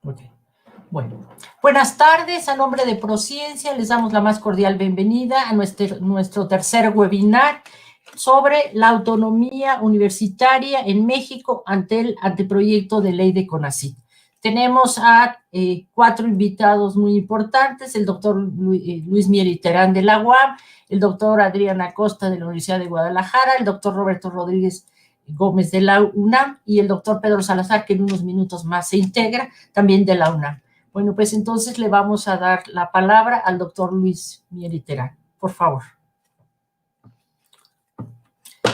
Ok. Bueno, buenas tardes. A nombre de Prociencia les damos la más cordial bienvenida a nuestro tercer webinar sobre la autonomía universitaria en México ante el anteproyecto de ley de CONACYT. Tenemos a 4 invitados muy importantes: el doctor Luis Mieri Terán de la UAM, el doctor Adrián Acosta de la Universidad de Guadalajara, el doctor Roberto Rodríguez Gómez de la UNAM y el doctor Pedro Salazar, que en unos minutos más se integra, también de la UNAM. Bueno, pues entonces le vamos a dar la palabra al doctor Luis Mieri Terán. Por favor.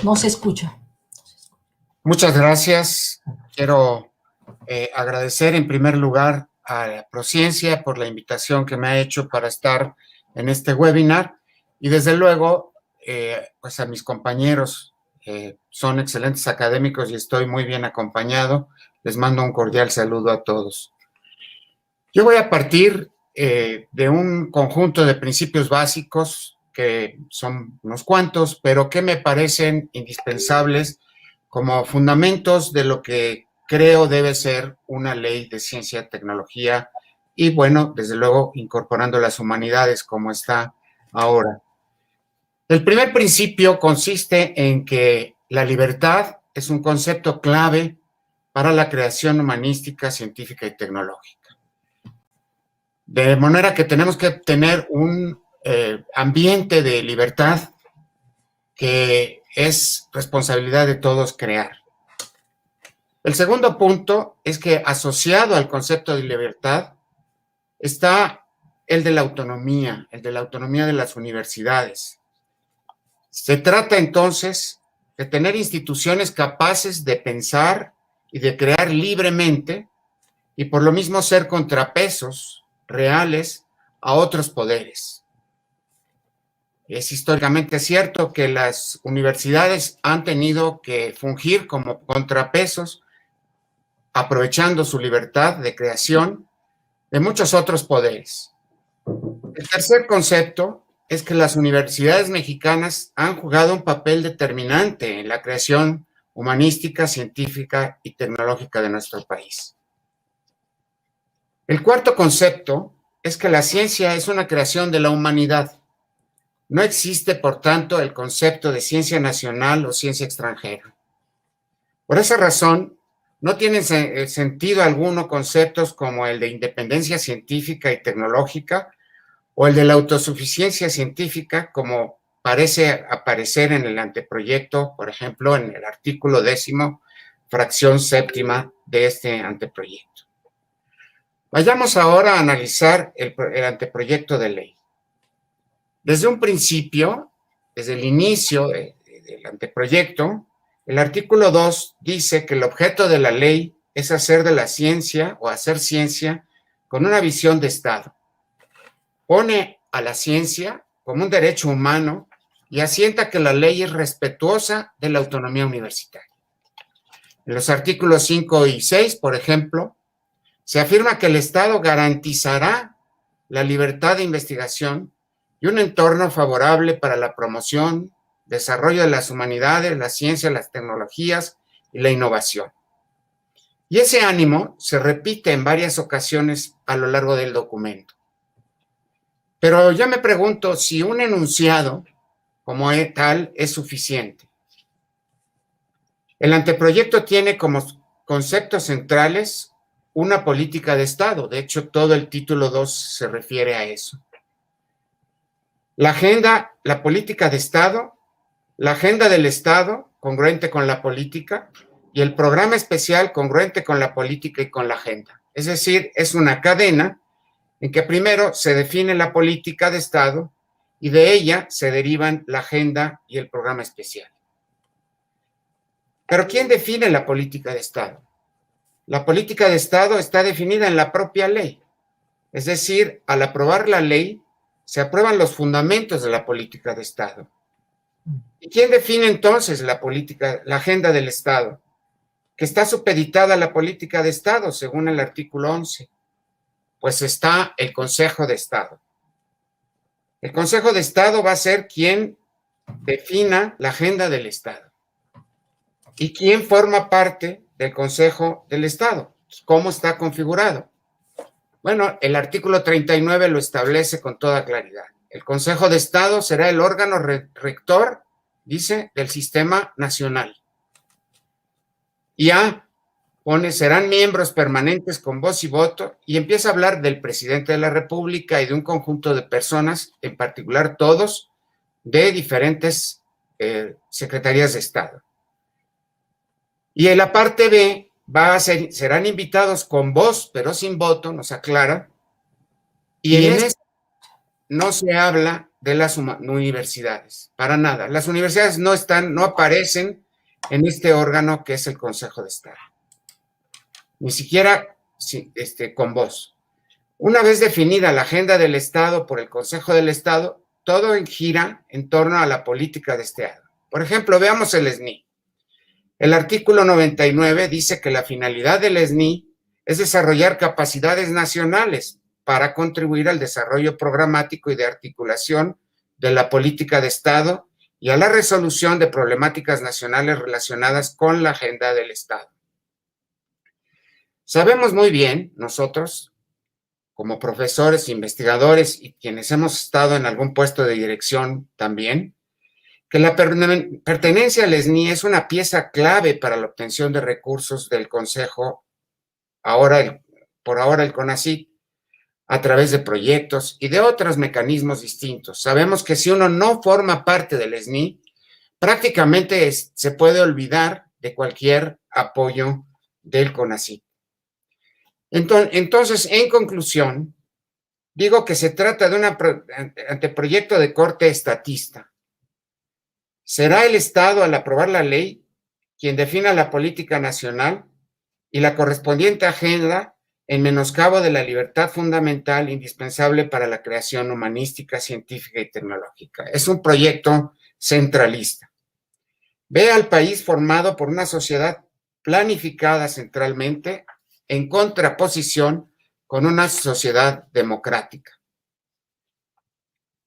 No se escucha. Muchas gracias. Quiero agradecer en primer lugar a Prociencia por la invitación que me ha hecho para estar en este webinar y desde luego pues a mis compañeros. Son excelentes académicos y estoy muy bien acompañado. Les mando un cordial saludo a todos. Yo voy a partir de un conjunto de principios básicos que son unos cuantos, pero que me parecen indispensables como fundamentos de lo que creo debe ser una ley de ciencia y tecnología y, bueno, desde luego incorporando las humanidades como está ahora. El primer principio consiste en que la libertad es un concepto clave para la creación humanística, científica y tecnológica. De manera que tenemos que tener un ambiente de libertad que es responsabilidad de todos crear. El segundo punto es que asociado al concepto de libertad está el de la autonomía de las universidades. Se trata entonces de tener instituciones capaces de pensar y de crear libremente y por lo mismo ser contrapesos reales a otros poderes. Es históricamente cierto que las universidades han tenido que fungir como contrapesos, aprovechando su libertad de creación de muchos otros poderes. El tercer concepto es que las universidades mexicanas han jugado un papel determinante en la creación humanística, científica y tecnológica de nuestro país. El cuarto concepto es que la ciencia es una creación de la humanidad. No existe, por tanto, el concepto de ciencia nacional o ciencia extranjera. Por esa razón, no tienen sentido alguno conceptos como el de independencia científica y tecnológica o el de la autosuficiencia científica, como parece aparecer en el anteproyecto, por ejemplo, en el artículo 10º, fracción séptima de este anteproyecto. Vayamos ahora a analizar el anteproyecto de ley. Desde un principio, desde el inicio del anteproyecto, el artículo 2 dice que el objeto de la ley es hacer de la ciencia o hacer ciencia con una visión de Estado. Pone a la ciencia como un derecho humano y asienta que la ley es respetuosa de la autonomía universitaria. En los artículos 5 y 6, por ejemplo, se afirma que el Estado garantizará la libertad de investigación y un entorno favorable para la promoción, desarrollo de las humanidades, la ciencia, las tecnologías y la innovación. Y ese ánimo se repite en varias ocasiones a lo largo del documento. Pero yo me pregunto si un enunciado como tal es suficiente. El anteproyecto tiene como conceptos centrales una política de Estado. De hecho, todo el título 2 se refiere a eso. La agenda, la política de Estado, la agenda del Estado, congruente con la política, y el programa especial, congruente con la política y con la agenda. Es decir, es una cadena en que primero se define la política de Estado y de ella se derivan la agenda y el programa especial. Pero ¿quién define la política de Estado? La política de Estado está definida en la propia ley. Es decir, al aprobar la ley, se aprueban los fundamentos de la política de Estado. ¿Y quién define entonces la política, la agenda del Estado? Que está supeditada a la política de Estado, según el artículo 11. Pues está el Consejo de Estado. El Consejo de Estado va a ser quien defina la agenda del Estado. ¿Y quién forma parte del Consejo del Estado? ¿Cómo está configurado? Bueno, el artículo 39 lo establece con toda claridad. El Consejo de Estado será el órgano rector, dice, del sistema nacional. Y serán miembros permanentes con voz y voto, y empieza a hablar del presidente de la República y de un conjunto de personas, en particular todos, de diferentes secretarías de Estado. Y en la parte B serán invitados con voz, pero sin voto, nos aclara, y en este no se habla de las universidades, para nada. Las universidades no aparecen en este órgano que es el Consejo de Estado. Ni siquiera con voz. Una vez definida la agenda del Estado por el Consejo del Estado, todo gira en torno a la política de Estado. Por ejemplo, veamos el SNI. El artículo 99 dice que la finalidad del SNI es desarrollar capacidades nacionales para contribuir al desarrollo programático y de articulación de la política de Estado y a la resolución de problemáticas nacionales relacionadas con la agenda del Estado. Sabemos muy bien, nosotros, como profesores, investigadores y quienes hemos estado en algún puesto de dirección también, que la pertenencia al SNI es una pieza clave para la obtención de recursos del Consejo, por ahora el CONACYT, a través de proyectos y de otros mecanismos distintos. Sabemos que si uno no forma parte del SNI, prácticamente se puede olvidar de cualquier apoyo del CONACYT. Entonces, en conclusión, digo que se trata de un anteproyecto de corte estatista. Será el Estado, al aprobar la ley, quien defina la política nacional y la correspondiente agenda en menoscabo de la libertad fundamental indispensable para la creación humanística, científica y tecnológica. Es un proyecto centralista. Ve al país formado por una sociedad planificada centralmente en contraposición con una sociedad democrática.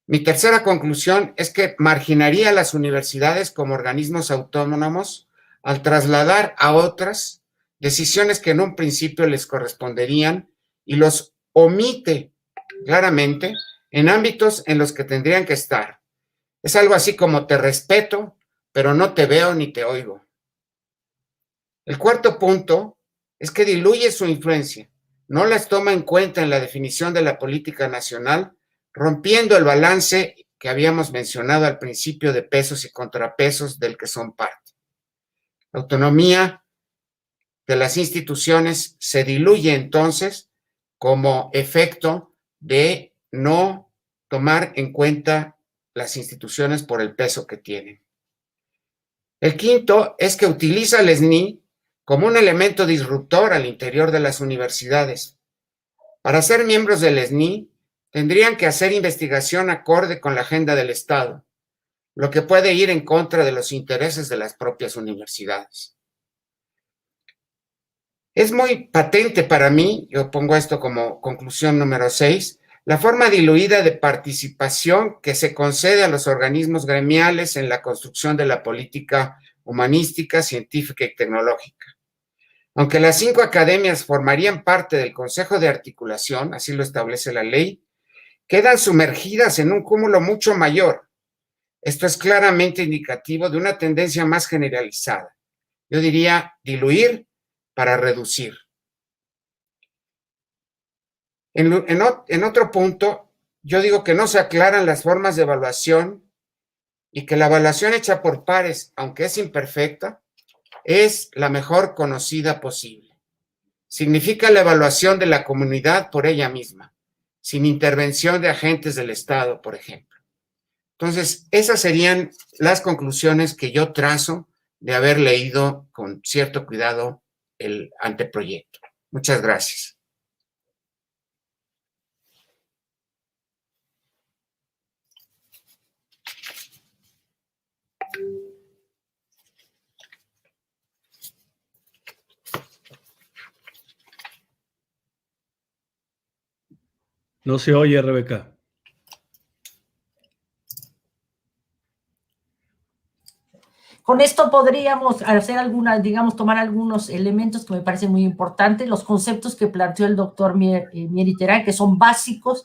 Mi tercera conclusión es que marginaría a las universidades como organismos autónomos al trasladar a otras decisiones que en un principio les corresponderían y los omite claramente en ámbitos en los que tendrían que estar. Es algo así como te respeto, pero no te veo ni te oigo. El cuarto punto es que diluye su influencia, no las toma en cuenta en la definición de la política nacional, rompiendo el balance que habíamos mencionado al principio de pesos y contrapesos del que son parte. La autonomía de las instituciones se diluye entonces como efecto de no tomar en cuenta las instituciones por el peso que tienen. El quinto es que utiliza el SNI como un elemento disruptor al interior de las universidades. Para ser miembros del SNI, tendrían que hacer investigación acorde con la agenda del Estado, lo que puede ir en contra de los intereses de las propias universidades. Es muy patente para mí, yo pongo esto como conclusión número 6, la forma diluida de participación que se concede a los organismos gremiales en la construcción de la política humanística, científica y tecnológica. Aunque las 5 academias formarían parte del Consejo de Articulación, así lo establece la ley, quedan sumergidas en un cúmulo mucho mayor. Esto es claramente indicativo de una tendencia más generalizada. Yo diría diluir para reducir. En otro punto, yo digo que no se aclaran las formas de evaluación y que la evaluación hecha por pares, aunque es imperfecta, es la mejor conocida posible. Significa la evaluación de la comunidad por ella misma, sin intervención de agentes del Estado, por ejemplo. Entonces, esas serían las conclusiones que yo trazo de haber leído con cierto cuidado el anteproyecto. Muchas gracias. No se oye, Rebeca. Con esto podríamos hacer algunas, digamos, tomar algunos elementos que me parecen muy importantes, los conceptos que planteó el doctor Mieri Terán, que son básicos,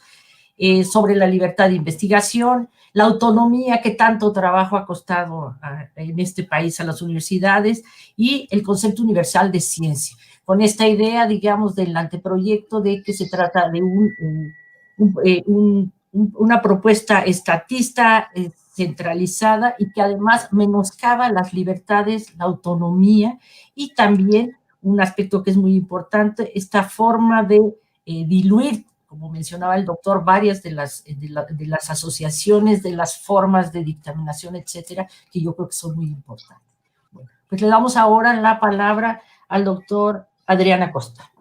sobre la libertad de investigación, la autonomía que tanto trabajo ha costado en este país a las universidades, y el concepto universal de ciencia. Con esta idea, digamos, del anteproyecto de que se trata de una propuesta estatista, centralizada, y que además menoscaba las libertades, la autonomía, y también un aspecto que es muy importante, esta forma de diluir, como mencionaba el doctor, varias de las asociaciones, de las formas de dictaminación, etcétera, que yo creo que son muy importantes. Bueno, pues le damos ahora la palabra al doctor Adrián Acosta.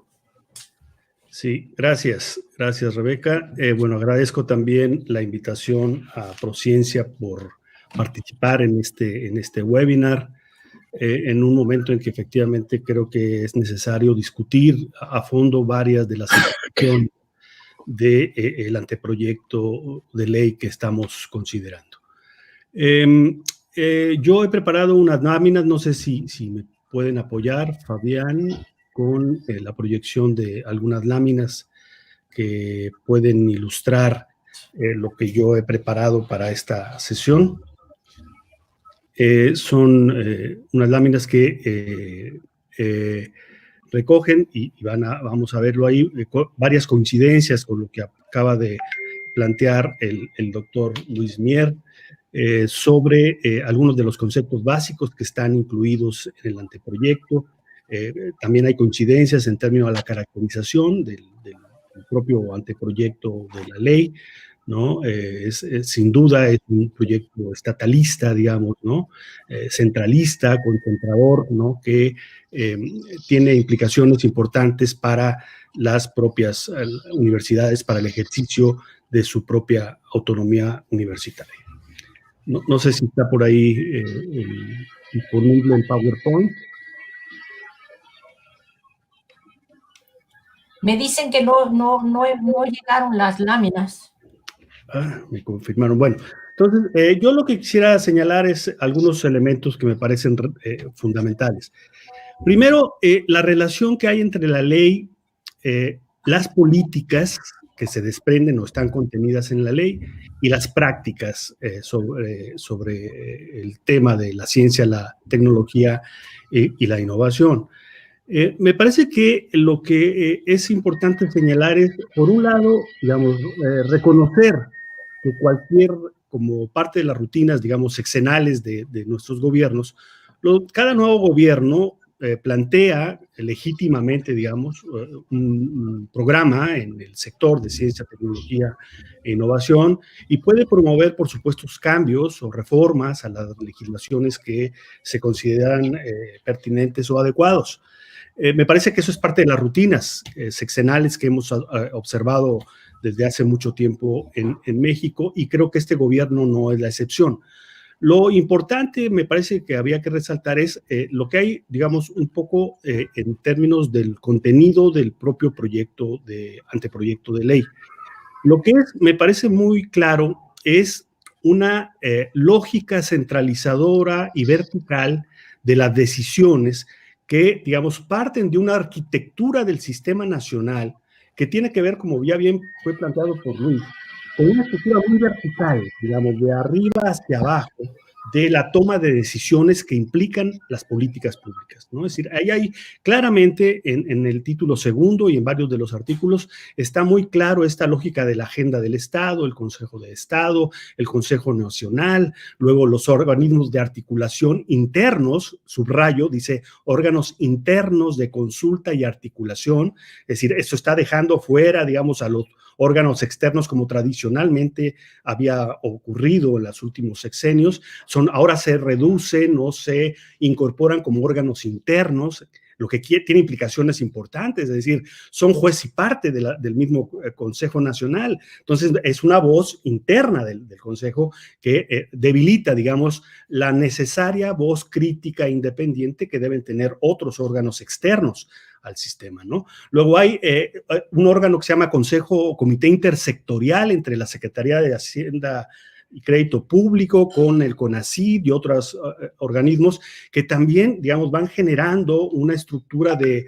Sí, gracias. Gracias, Rebeca. Bueno, agradezco también la invitación a Prociencia por participar en este webinar, en un momento en que efectivamente creo que es necesario discutir a fondo varias de las implicaciones del anteproyecto de ley que estamos considerando. Yo he preparado unas láminas, no sé si me pueden apoyar, Fabián, con la proyección de algunas láminas que pueden ilustrar lo que yo he preparado para esta sesión. Son unas láminas que recogen, y vamos a verlo ahí, varias coincidencias con lo que acaba de plantear el doctor Luis Mier, sobre algunos de los conceptos básicos que están incluidos en el anteproyecto. También hay coincidencias en términos de la caracterización del propio anteproyecto de la ley, ¿no? Sin duda es un proyecto estatalista, digamos, ¿no? Centralista, concentrador, ¿no? Que tiene implicaciones importantes para las propias universidades, para el ejercicio de su propia autonomía universitaria. No sé si está por ahí disponible en PowerPoint. Me dicen que no llegaron las láminas. Me confirmaron. Bueno, entonces yo lo que quisiera señalar es algunos elementos que me parecen fundamentales. Primero, la relación que hay entre la ley, las políticas que se desprenden o están contenidas en la ley, y las prácticas sobre el tema de la ciencia, la tecnología y la innovación. Me parece que lo que es importante señalar es, por un lado, digamos, reconocer que como parte de las rutinas, digamos, sexenales de nuestros gobiernos, cada nuevo gobierno plantea legítimamente, digamos, un programa en el sector de ciencia, tecnología e innovación, y puede promover, por supuesto, cambios o reformas a las legislaciones que se consideran pertinentes o adecuados. Me parece que eso es parte de las rutinas sexenales que hemos observado desde hace mucho tiempo en México, y creo que este gobierno no es la excepción. Lo importante, me parece que había que resaltar, es lo que hay, digamos, un poco en términos del contenido del propio anteproyecto de ley. Lo que me parece muy claro es una lógica centralizadora y vertical de las decisiones que, digamos, parten de una arquitectura del sistema nacional que tiene que ver, como ya bien fue planteado por Luis, con una estructura muy vertical, digamos, de arriba hacia abajo, de la toma de decisiones que implican las políticas públicas, ¿no? Es decir, ahí hay claramente en el título segundo y en varios de los artículos está muy claro esta lógica de la agenda del Estado, el Consejo de Estado, el Consejo Nacional, luego los organismos de articulación internos, subrayo, dice órganos internos de consulta y articulación, es decir, esto está dejando fuera, digamos, a los órganos externos como tradicionalmente había ocurrido en los últimos sexenios, ahora se reducen o se incorporan como órganos internos, lo que tiene implicaciones importantes, es decir, son juez y parte del mismo Consejo Nacional. Entonces, es una voz interna del Consejo que debilita, digamos, la necesaria voz crítica e independiente que deben tener otros órganos externos al sistema, ¿no? Luego hay un órgano que se llama Comité Intersectorial entre la Secretaría de Hacienda y crédito público, con el CONACYT y otros organismos que también, digamos, van generando una estructura de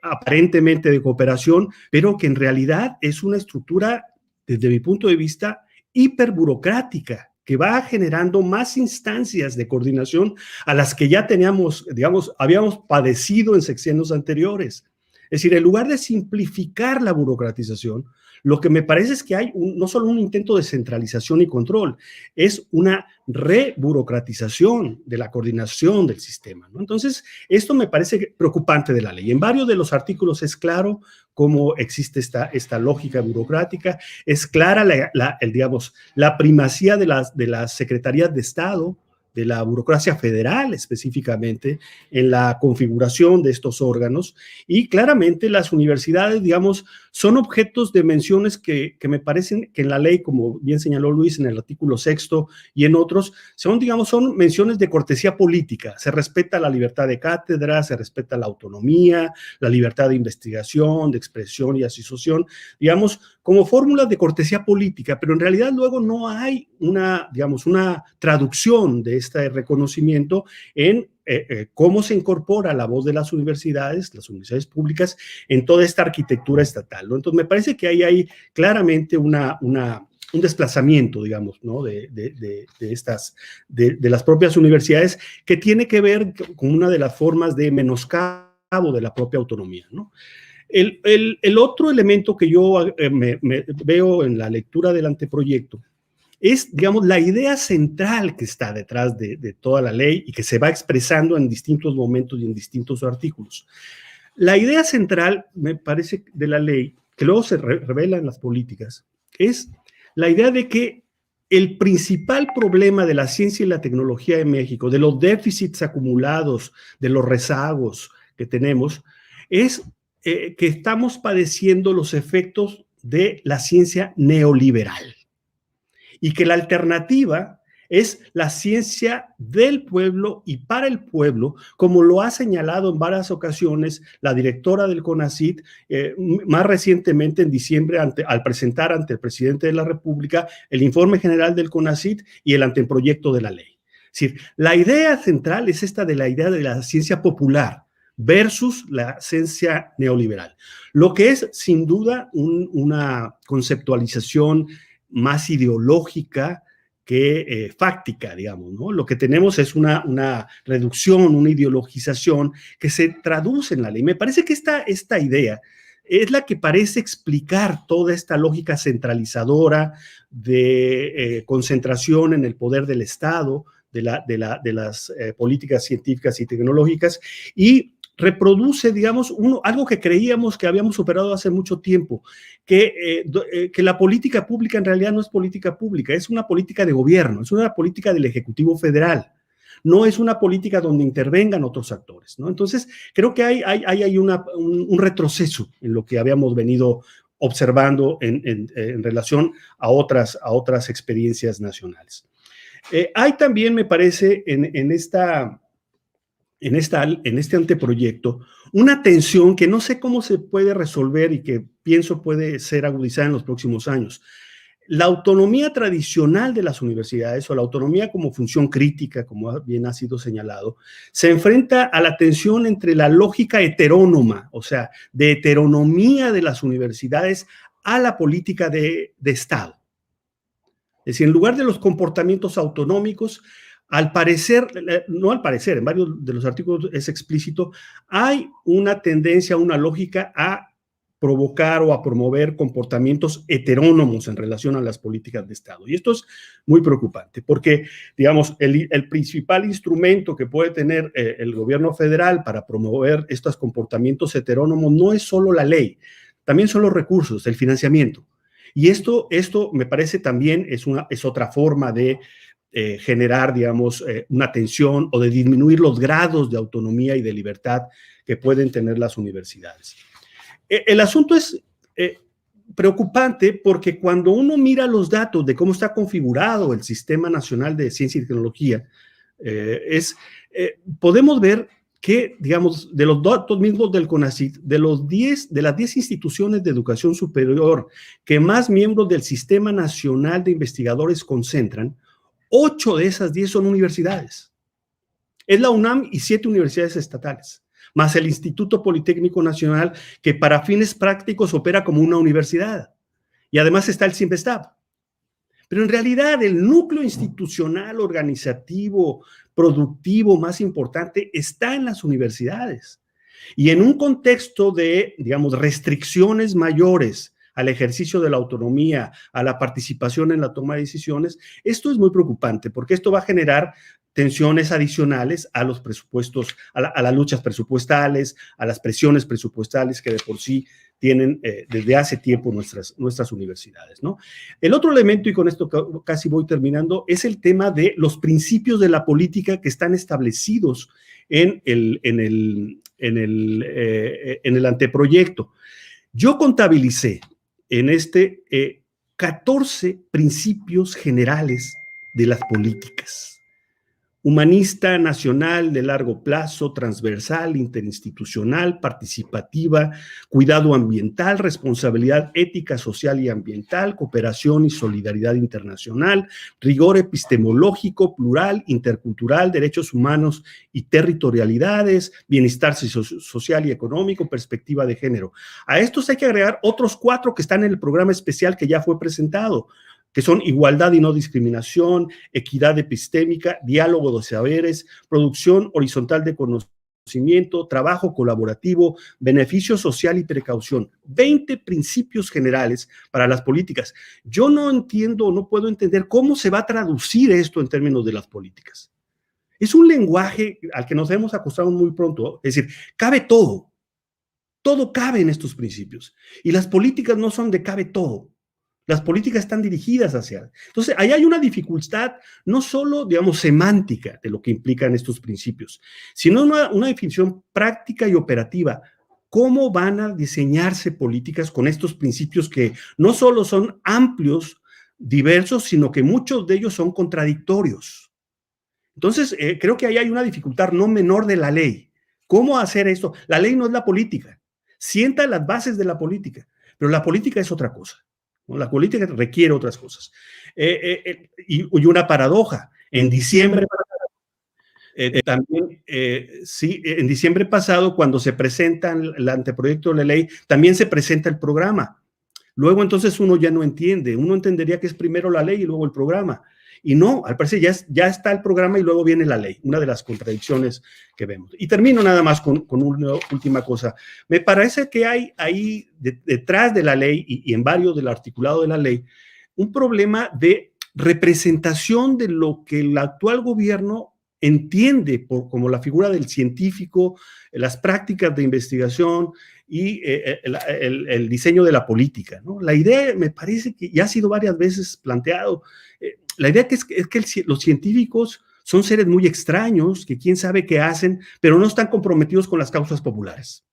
aparentemente de cooperación, pero que en realidad es una estructura, desde mi punto de vista, hiperburocrática, que va generando más instancias de coordinación a las que ya teníamos, digamos, habíamos padecido en sexenios anteriores. Es decir, en lugar de simplificar la burocratización, lo que me parece es que hay no solo un intento de centralización y control, es una reburocratización de la coordinación del sistema, ¿no? Entonces, esto me parece preocupante de la ley. En varios de los artículos es claro cómo existe esta lógica burocrática, es clara la primacía de las secretarías de Estado, de la burocracia federal específicamente, en la configuración de estos órganos, y claramente las universidades, digamos, son objetos de menciones que me parecen que en la ley, como bien señaló Luis en el artículo 6º y en otros, son menciones de cortesía política. Se respeta la libertad de cátedra, se respeta la autonomía, la libertad de investigación, de expresión y asociación, digamos, como fórmulas de cortesía política, pero en realidad luego no hay una traducción de este reconocimiento en cómo se incorpora la voz de las universidades públicas en toda esta arquitectura estatal, ¿no? Entonces, me parece que ahí hay claramente un desplazamiento, digamos, ¿no? de las propias universidades, que tiene que ver con una de las formas de menoscabo de la propia autonomía, ¿no? El otro elemento que yo me veo en la lectura del anteproyecto es, digamos, la idea central que está detrás de toda la ley y que se va expresando en distintos momentos y en distintos artículos. La idea central, me parece, de la ley, que luego se revela en las políticas, es la idea de que el principal problema de la ciencia y la tecnología en México, de los déficits acumulados, de los rezagos que tenemos, es que estamos padeciendo los efectos de la ciencia neoliberal y que la alternativa es la ciencia del pueblo y para el pueblo, como lo ha señalado en varias ocasiones la directora del CONACYT, más recientemente en diciembre al presentar ante el presidente de la República el informe general del CONACYT y el anteproyecto de la ley. Es decir, la idea central es esta de la idea de la ciencia popular versus la ciencia neoliberal, lo que es sin duda una conceptualización más ideológica que fáctica, digamos, ¿no? Lo que tenemos es una reducción, una ideologización que se traduce en la ley. Me parece que esta idea es la que parece explicar toda esta lógica centralizadora de concentración en el poder del Estado, de las políticas científicas y tecnológicas, y reproduce, digamos, algo que creíamos que habíamos superado hace mucho tiempo, que la política pública en realidad no es política pública, es una política de gobierno, es una política del Ejecutivo Federal, no es una política donde intervengan otros actores, ¿no? Entonces, creo que hay un retroceso en lo que habíamos venido observando en relación a otras experiencias nacionales. Hay también, me parece, en este anteproyecto, una tensión que no sé cómo se puede resolver y que pienso puede ser agudizada en los próximos años. La autonomía tradicional de las universidades, o la autonomía como función crítica, como bien ha sido señalado, se enfrenta a la tensión entre la lógica heterónoma, o sea, de heteronomía de las universidades a la política de Estado. Es decir, en lugar de los comportamientos autonómicos, al parecer, no al parecer, en varios de los artículos es explícito, hay una tendencia, una lógica a provocar o a promover comportamientos heterónomos en relación a las políticas de Estado. Y esto es muy preocupante porque, digamos, el principal instrumento que puede tener el gobierno federal para promover estos comportamientos heterónomos no es solo la ley, también son los recursos, el financiamiento. Y esto me parece también es otra forma de generar, digamos, una tensión o de disminuir los grados de autonomía y de libertad que pueden tener las universidades. El asunto es preocupante porque cuando uno mira los datos de cómo está configurado el Sistema Nacional de Ciencia y Tecnología, podemos ver que, digamos, de los datos mismos del CONACYT, de las 10 instituciones de educación superior que más miembros del Sistema Nacional de Investigadores concentran, 8 de esas 10 son universidades. Es la UNAM y 7 universidades estatales, más el Instituto Politécnico Nacional, que para fines prácticos opera como una universidad. Y además está el CIMBESTAB. Pero en realidad el núcleo institucional, organizativo, productivo más importante está en las universidades. Y en un contexto de, digamos, restricciones mayores al ejercicio de la autonomía, a la participación en la toma de decisiones, esto es muy preocupante porque esto va a generar tensiones adicionales a los presupuestos, a las luchas presupuestales, a las presiones presupuestales que de por sí tienen desde hace tiempo nuestras universidades, ¿no? El otro elemento, y con esto casi voy terminando, es el tema de los principios de la política que están establecidos en el anteproyecto. Yo contabilicé en 14 principios generales de las políticas. Humanista, nacional, de largo plazo, transversal, interinstitucional, participativa, cuidado ambiental, responsabilidad ética, social y ambiental, cooperación y solidaridad internacional, rigor epistemológico, plural, intercultural, derechos humanos y territorialidades, bienestar social y económico, perspectiva de género. A estos hay que agregar otros 4 que están en el programa especial que ya fue presentado, que son igualdad y no discriminación, equidad epistémica, diálogo de saberes, producción horizontal de conocimiento, trabajo colaborativo, beneficio social y precaución. 20 principios generales para las políticas. Yo no entiendo, no puedo entender cómo se va a traducir esto en términos de las políticas. Es un lenguaje al que nos hemos acostumbrado muy pronto, es decir, cabe todo. Todo cabe en estos principios. Y las políticas no son de cabe todo. Las políticas están dirigidas hacia... Entonces, ahí hay una dificultad no solo, digamos, semántica de lo que implican estos principios, sino una definición práctica y operativa. ¿Cómo van a diseñarse políticas con estos principios que no solo son amplios, diversos, sino que muchos de ellos son contradictorios? Entonces, creo que ahí hay una dificultad no menor de la ley. ¿Cómo hacer esto? La ley no es la política. Sienta las bases de la política, pero la política es otra cosa. La política requiere otras cosas. Y una paradoja. En diciembre en diciembre pasado, cuando se presenta el anteproyecto de la ley, también se presenta el programa. Luego, entonces, uno ya no entiende. Uno entendería que es primero la ley y luego el programa. Y no, al parecer ya está el programa y luego viene la ley, una de las contradicciones que vemos. Y termino nada más con una última cosa. Me parece que hay ahí detrás de la ley y en varios del articulado de la ley un problema de representación de lo que el actual gobierno entiende como la figura del científico, las prácticas de investigación y el diseño de la política, ¿no? La idea, me parece que ya ha sido varias veces planteado, la idea es que los científicos son seres muy extraños, que quién sabe qué hacen, pero no están comprometidos con las causas populares,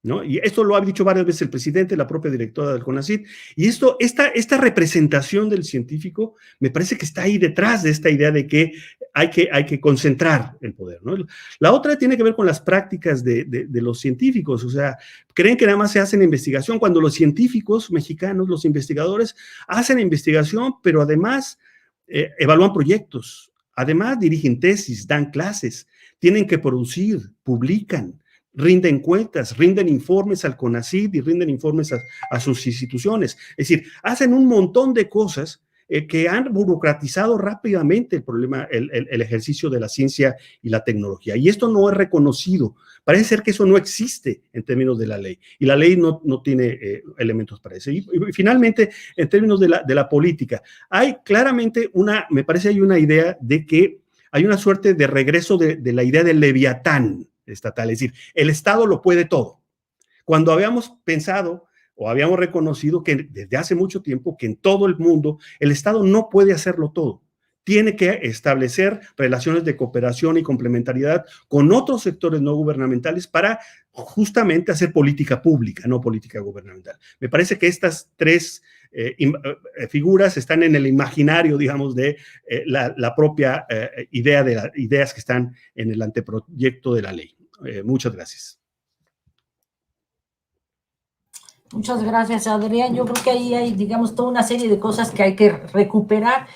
¿no? Y esto lo ha dicho varias veces el presidente, la propia directora del CONACYT, y esta representación del científico me parece que está ahí detrás de esta idea de que hay que concentrar el poder, ¿no? La otra tiene que ver con las prácticas de los científicos, o sea, creen que nada más se hacen investigación, cuando los científicos mexicanos, los investigadores, hacen investigación, pero además evalúan proyectos, además dirigen tesis, dan clases, tienen que producir, publican, rinden cuentas, rinden informes al CONACYT y rinden informes a sus instituciones. Es decir, hacen un montón de cosas que han burocratizado rápidamente el problema, el ejercicio de la ciencia y la tecnología. Y esto no es reconocido. Parece ser que eso no existe en términos de la ley. Y la ley no tiene elementos para eso. Y finalmente, en términos de la política, hay claramente me parece hay una idea de que hay una suerte de regreso de la idea del leviatán estatal, es decir, el Estado lo puede todo. Cuando habíamos pensado o habíamos reconocido que desde hace mucho tiempo que en todo el mundo el Estado no puede hacerlo todo. tiene que establecer relaciones de cooperación y complementariedad con otros sectores no gubernamentales para justamente hacer política pública, no política gubernamental. Me parece que estas tres figuras están en el imaginario, digamos, de la propia idea de las ideas que están en el anteproyecto de la ley. Muchas gracias. Muchas gracias, Adrián. Yo creo que ahí hay, digamos, toda una serie de cosas que hay que recuperar.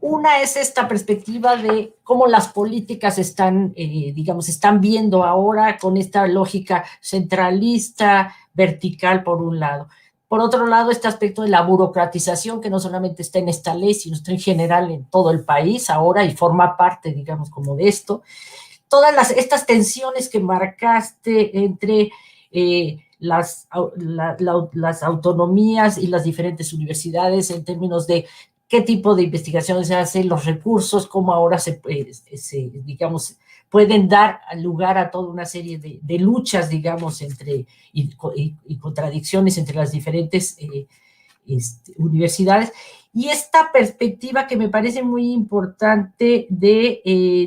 Una es esta perspectiva de cómo las políticas están, digamos, están viendo ahora con esta lógica centralista, vertical, por un lado. Por otro lado, este aspecto de la burocratización, que no solamente está en esta ley, sino está en general en todo el país ahora y forma parte, digamos, como de esto. Todas estas tensiones que marcaste entre las autonomías y las diferentes universidades en términos de qué tipo de investigación se hace, los recursos, cómo ahora digamos, pueden dar lugar a toda una serie de luchas, digamos, y contradicciones entre las diferentes universidades. Y esta perspectiva que me parece muy importante de,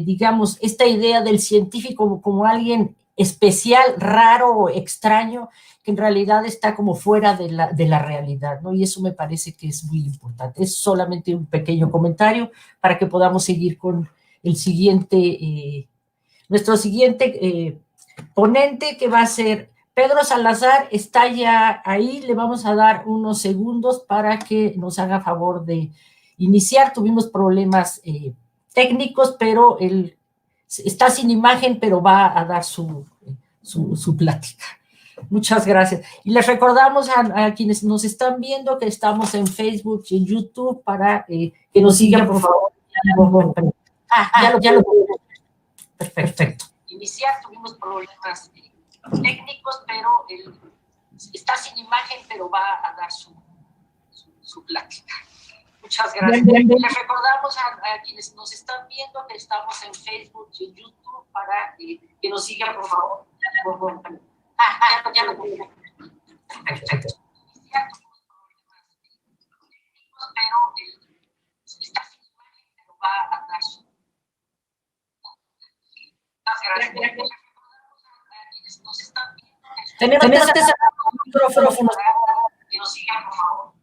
digamos, esta idea del científico como alguien especial, raro, extraño, que en realidad está como fuera de la realidad, ¿no? Y eso me parece que es muy importante. Es solamente un pequeño comentario para que podamos seguir con el siguiente, nuestro siguiente ponente, que va a ser Pedro Salazar. Está ya ahí, le vamos a dar unos segundos para que nos haga favor de iniciar. Tuvimos problemas técnicos, pero él está sin imagen, pero va a dar su plática. Muchas gracias. Y les recordamos a quienes nos están viendo que estamos en Facebook y en YouTube para que nos sigan, por favor. Ya lo perfecto. Iniciar, tuvimos problemas técnicos, pero él está sin imagen, pero va a dar su plática. Muchas gracias. Bien. Les recordamos a quienes nos están viendo que estamos en Facebook y en YouTube para que nos sigan, por favor. Ya lo tengo. Perfecto. Pero está sin imagen, pero va a dar su. Muchas gracias. Les recordamos a quienes nos están viendo. Tenemos que cerrar los micrófonos. Que nos sigan, por favor.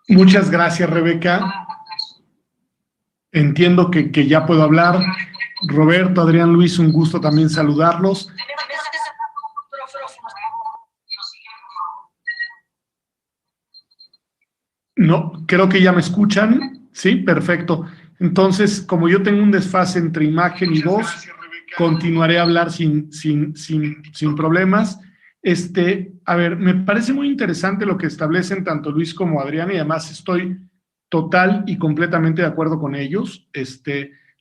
Muchas gracias, Rebeca. Entiendo que ya puedo hablar. Roberto, Adrián, Luis, un gusto también saludarlos. No, creo que ya me escuchan. Sí, perfecto. Entonces, como yo tengo un desfase entre imagen y voz, continuaré a hablar sin problemas. A ver, me parece muy interesante lo que establecen tanto Luis como Adrián, y además estoy total y completamente de acuerdo con ellos.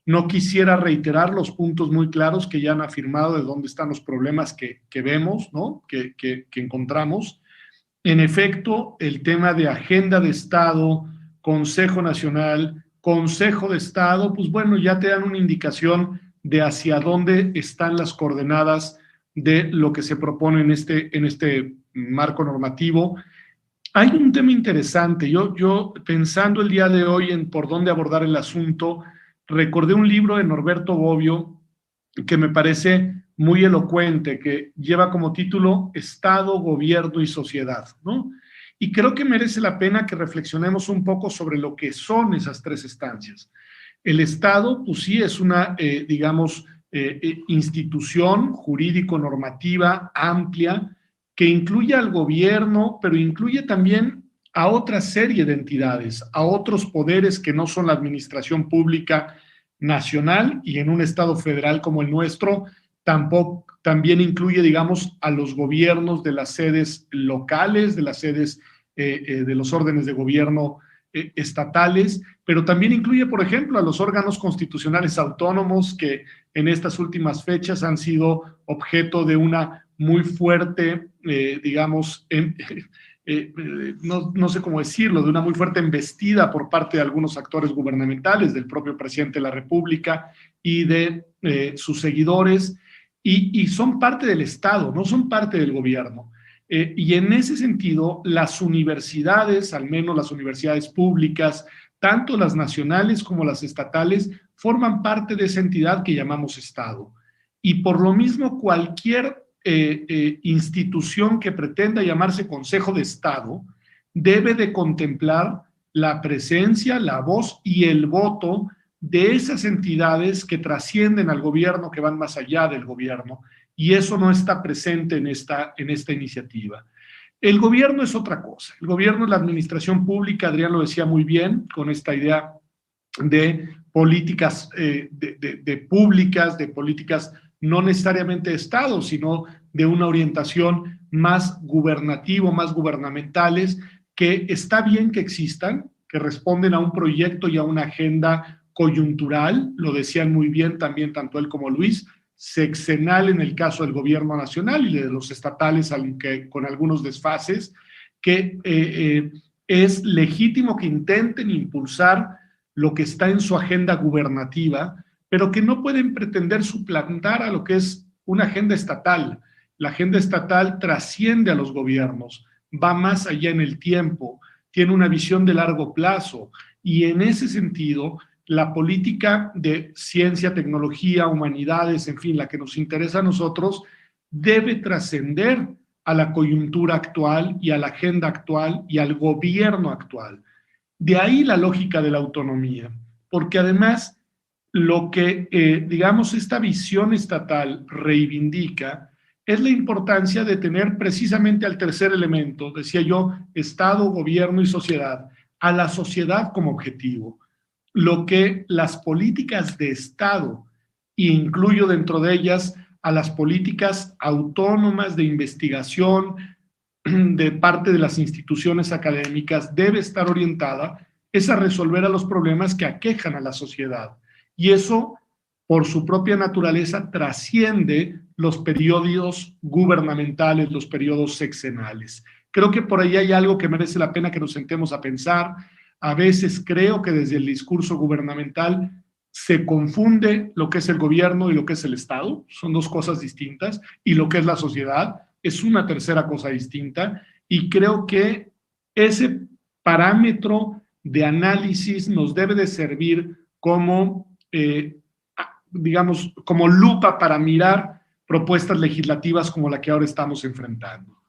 No quisiera reiterar los puntos muy claros que ya han afirmado de dónde están los problemas que vemos, ¿no? que encontramos. En efecto, el tema de agenda de Estado, Consejo Nacional, Consejo de Estado, pues bueno, ya te dan una indicación de hacia dónde están las coordenadas de lo que se propone en este marco normativo. Hay un tema interesante. Yo pensando el día de hoy en por dónde abordar el asunto, recordé un libro de Norberto Bobbio que me parece muy elocuente, que lleva como título Estado, Gobierno y Sociedad, ¿no? Y creo que merece la pena que reflexionemos un poco sobre lo que son esas tres instancias. El Estado, pues sí, es una, digamos, institución jurídico-normativa amplia que incluye al gobierno, pero incluye también a otra serie de entidades, a otros poderes que no son la administración pública nacional, y en un Estado federal como el nuestro, también incluye, digamos, a los gobiernos de las sedes locales, de las sedes de los órdenes de gobierno estatales, pero también incluye, por ejemplo, a los órganos constitucionales autónomos que en estas últimas fechas han sido objeto de una muy fuerte, digamos, no sé cómo decirlo, de una muy fuerte embestida por parte de algunos actores gubernamentales, del propio presidente de la República y de sus seguidores, y son parte del Estado, no son parte del gobierno. Y en ese sentido, las universidades, al menos las universidades públicas, tanto las nacionales como las estatales, forman parte de esa entidad que llamamos Estado. Y por lo mismo, cualquier institución que pretenda llamarse Consejo de Estado debe de contemplar la presencia, la voz y el voto de esas entidades que trascienden al gobierno, que van más allá del gobierno, y eso no está presente en esta iniciativa. El gobierno es otra cosa. El gobierno es la administración pública, Adrián lo decía muy bien, con esta idea de políticas públicas, de políticas no necesariamente de Estado, sino de una orientación más gubernativa, más gubernamentales, que está bien que existan, que responden a un proyecto y a una agenda coyuntural, lo decían muy bien también tanto él como Luis, sexenal en el caso del gobierno nacional y de los estatales, aunque con algunos desfases, que es legítimo que intenten impulsar lo que está en su agenda gubernativa, pero que no pueden pretender suplantar a lo que es una agenda estatal. La agenda estatal trasciende a los gobiernos, va más allá en el tiempo, tiene una visión de largo plazo y en ese sentido la política de ciencia, tecnología, humanidades, en fin, la que nos interesa a nosotros, debe trascender a la coyuntura actual y a la agenda actual y al gobierno actual. De ahí la lógica de la autonomía, porque además lo que, digamos, esta visión estatal reivindica es la importancia de tener precisamente al tercer elemento, decía yo, Estado, gobierno y sociedad, a la sociedad como objetivo. Lo que las políticas de Estado, e incluyo dentro de ellas a las políticas autónomas de investigación de parte de las instituciones académicas, debe estar orientada, es a resolver a los problemas que aquejan a la sociedad. Y eso, por su propia naturaleza, trasciende los periodos gubernamentales, los periodos sexenales. Creo que por ahí hay algo que merece la pena que nos sentemos a pensar. A veces creo que desde el discurso gubernamental se confunde lo que es el gobierno y lo que es el Estado, son dos cosas distintas, y lo que es la sociedad es una tercera cosa distinta, y creo que ese parámetro de análisis nos debe de servir como, digamos, como lupa para mirar propuestas legislativas como la que ahora estamos enfrentando.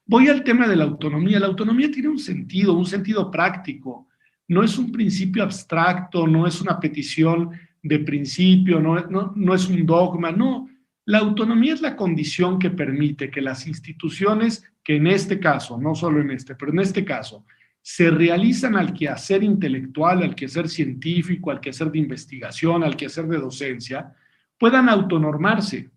Voy al tema de la autonomía. La autonomía tiene un sentido práctico. No es un principio abstracto, no es una petición de principio, no es un dogma, no. La autonomía es la condición que permite que las instituciones, que en este caso, no solo en este, pero en este caso, se realizan al quehacer intelectual, al quehacer científico, al quehacer de investigación, al quehacer de docencia, puedan autonormarse,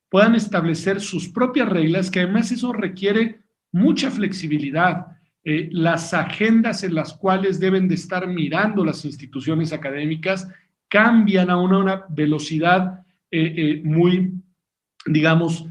puedan establecer sus propias reglas, que además eso requiere mucha flexibilidad. Las agendas en las cuales deben de estar mirando las instituciones académicas cambian a una velocidad muy, digamos,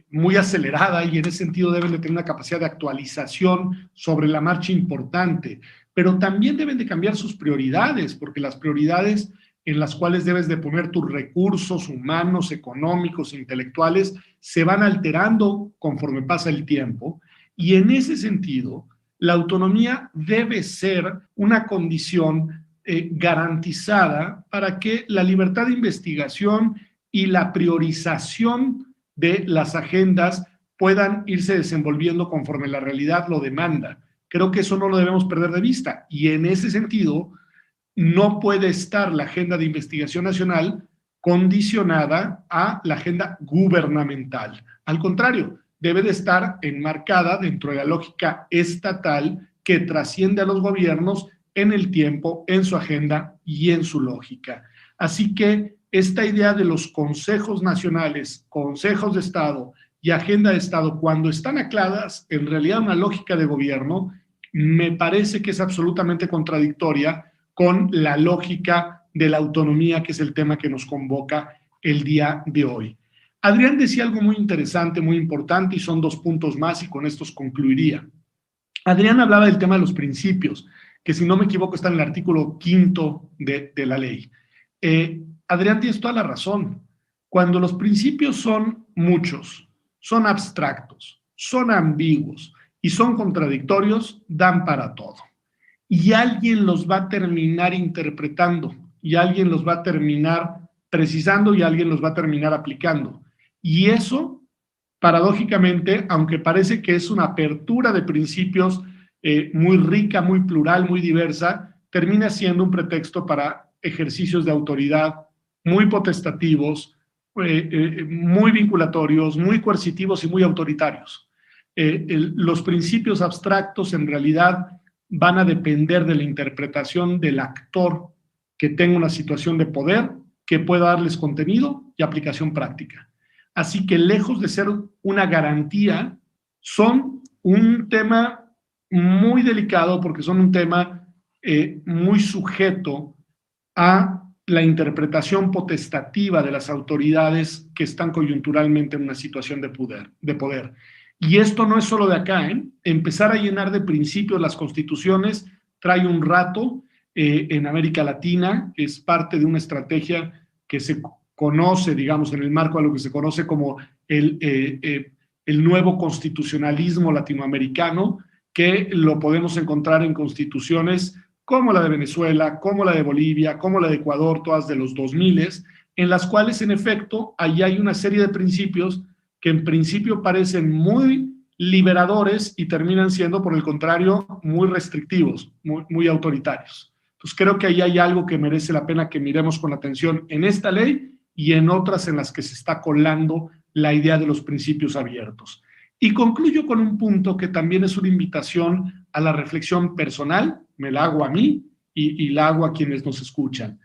muy acelerada, y en ese sentido deben de tener una capacidad de actualización sobre la marcha importante, pero también deben de cambiar sus prioridades, porque las prioridades en las cuales debes de poner tus recursos humanos, económicos, intelectuales, se van alterando conforme pasa el tiempo, y en ese sentido, la autonomía debe ser una condición garantizada para que la libertad de investigación y la priorización de las agendas puedan irse desenvolviendo conforme la realidad lo demanda. Creo que eso no lo debemos perder de vista, y en ese sentido no puede estar la agenda de investigación nacional condicionada a la agenda gubernamental. Al contrario, debe de estar enmarcada dentro de la lógica estatal que trasciende a los gobiernos en el tiempo, en su agenda y en su lógica. Así que esta idea de los consejos nacionales, consejos de Estado y agenda de Estado, cuando están ancladas en realidad una lógica de gobierno, me parece que es absolutamente contradictoria con la lógica de la autonomía, que es el tema que nos convoca el día de hoy. Adrián decía algo muy interesante, muy importante, y son 2 puntos más, y con estos concluiría. Adrián hablaba del tema de los principios, que si no me equivoco está en el artículo 5 de la ley. Adrián, tienes toda la razón. Cuando los principios son muchos, son abstractos, son ambiguos y son contradictorios, dan para todo. Y alguien los va a terminar interpretando, y alguien los va a terminar precisando, y alguien los va a terminar aplicando. Y eso, paradójicamente, aunque parece que es una apertura de principios muy rica, muy plural, muy diversa, termina siendo un pretexto para ejercicios de autoridad muy potestativos, muy vinculatorios, muy coercitivos y muy autoritarios. Los principios abstractos en realidad van a depender de la interpretación del actor que tenga una situación de poder que pueda darles contenido y aplicación práctica. Así que lejos de ser una garantía, son un tema muy delicado porque son un tema muy sujeto a la interpretación potestativa de las autoridades que están coyunturalmente en una situación de poder. Y esto no es solo de acá, ¿eh? Empezar a llenar de principios las constituciones trae un rato en América Latina, es parte de una estrategia que se conoce, digamos, en el marco de lo que se conoce como el nuevo constitucionalismo latinoamericano, que lo podemos encontrar en constituciones como la de Venezuela, como la de Bolivia, como la de Ecuador, todas de los 2000, en las cuales, en efecto, ahí hay una serie de principios que en principio parecen muy liberadores y terminan siendo, por el contrario, muy restrictivos, muy autoritarios. Entonces, creo que ahí hay algo que merece la pena que miremos con atención en esta ley y en otras en las que se está colando la idea de los principios abiertos. Y concluyo con un punto que también es una invitación a la reflexión personal, me la hago a mí y la hago a quienes nos escuchan.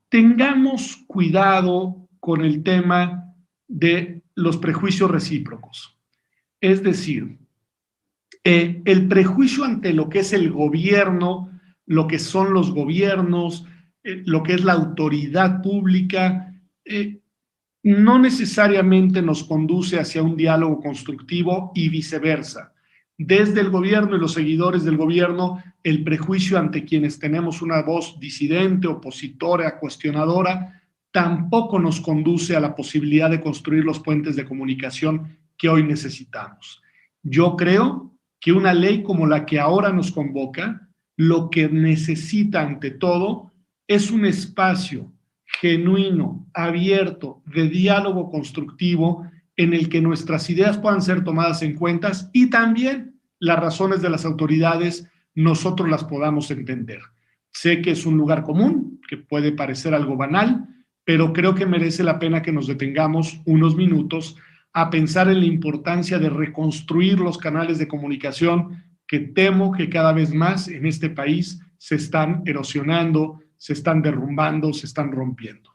Tengamos cuidado con el tema de los prejuicios recíprocos. Es decir, el prejuicio ante lo que es el gobierno, lo que son los gobiernos, lo que es la autoridad pública, no necesariamente nos conduce hacia un diálogo constructivo y viceversa. Desde el gobierno y los seguidores del gobierno, el prejuicio ante quienes tenemos una voz disidente, opositora, cuestionadora, tampoco nos conduce a la posibilidad de construir los puentes de comunicación que hoy necesitamos. Yo creo que una ley como la que ahora nos convoca, lo que necesita ante todo es un espacio genuino, abierto, de diálogo constructivo en el que nuestras ideas puedan ser tomadas en cuenta y también las razones de las autoridades nosotros las podamos entender. Sé que es un lugar común, que puede parecer algo banal, pero creo que merece la pena que nos detengamos unos minutos a pensar en la importancia de reconstruir los canales de comunicación que temo que cada vez más en este país se están erosionando, se están derrumbando, se están rompiendo.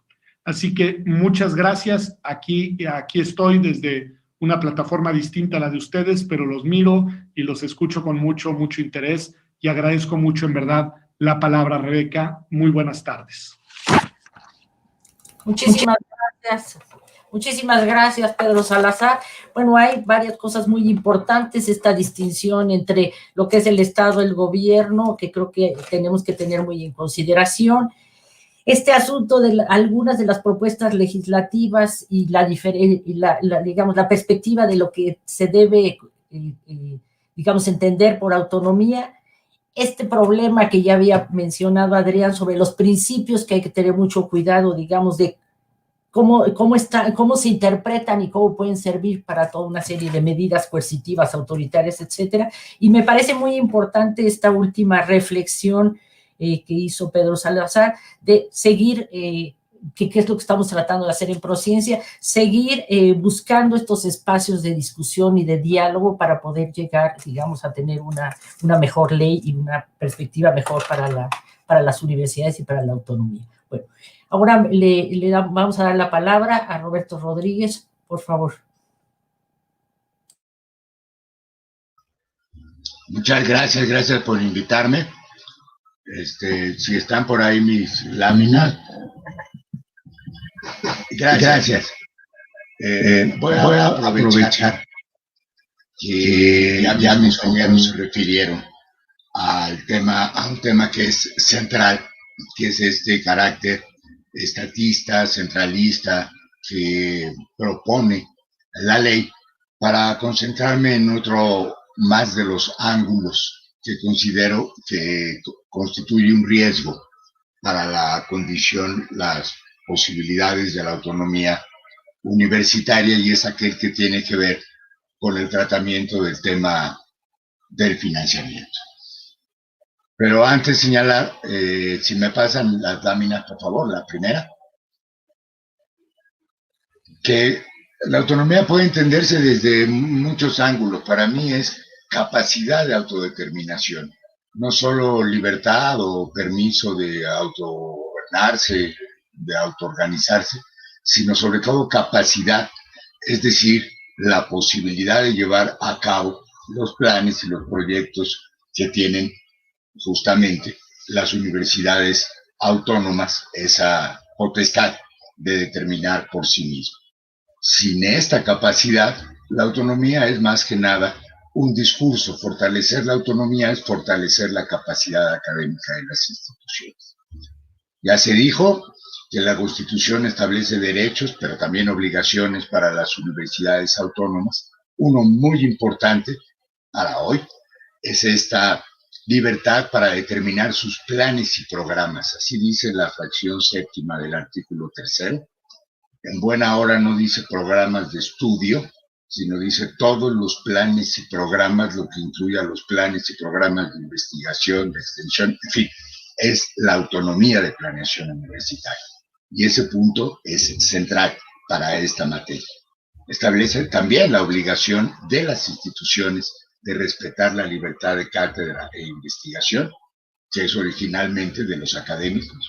Así que muchas gracias. Aquí estoy desde una plataforma distinta a la de ustedes, pero los miro y los escucho con mucho interés y agradezco mucho, en verdad, la palabra, Rebeca. Muy buenas tardes. Muchísimas gracias. Muchísimas gracias, Pedro Salazar. Bueno, hay varias cosas muy importantes, esta distinción entre lo que es el Estado, el gobierno, que creo que tenemos que tener muy en consideración. Este asunto de algunas de las propuestas legislativas y digamos, la perspectiva de lo que se debe, digamos, entender por autonomía. Este problema que ya había mencionado Adrián sobre los principios que hay que tener mucho cuidado, digamos, de cómo se interpretan y cómo pueden servir para toda una serie de medidas coercitivas, autoritarias, etcétera. Y me parece muy importante esta última reflexión que hizo Pedro Salazar de seguir, que es lo que estamos tratando de hacer en Prociencia, seguir buscando estos espacios de discusión y de diálogo para poder llegar, digamos, a tener una mejor ley y una perspectiva mejor para las universidades y para la autonomía. Bueno, ahora vamos a dar la palabra a Roberto Rodríguez, por favor. Muchas gracias por invitarme. Si están por ahí mis láminas. Gracias. Voy a aprovechar que ya mis compañeros se refirieron a un tema que es central, que es este carácter estatista, centralista, que propone la ley para concentrarme en otro más de los ángulos que considero que constituye un riesgo para la condición, las posibilidades de la autonomía universitaria, y es aquel que tiene que ver con el tratamiento del tema del financiamiento. Pero antes de señalar, si me pasan las láminas, por favor, la primera, que la autonomía puede entenderse desde muchos ángulos. Para mí es capacidad de autodeterminación, no solo libertad o permiso de autogobernarse, de autoorganizarse, sino sobre todo capacidad, es decir, la posibilidad de llevar a cabo los planes y los proyectos que tienen justamente las universidades autónomas, esa potestad de determinar por sí mismas. Sin esta capacidad, la autonomía es más que nada un discurso. Fortalecer la autonomía es fortalecer la capacidad académica de las instituciones. Ya se dijo que la Constitución establece derechos, pero también obligaciones para las universidades autónomas. Uno muy importante para hoy es esta libertad para determinar sus planes y programas. Así dice la fracción séptima del artículo 3. En buena hora no dice programas de estudio, sino dice todos los planes y programas, lo que incluye a los planes y programas de investigación, de extensión, en fin, es la autonomía de planeación universitaria. Y ese punto es central para esta materia. Establece también la obligación de las instituciones de respetar la libertad de cátedra e investigación, que es originalmente de los académicos,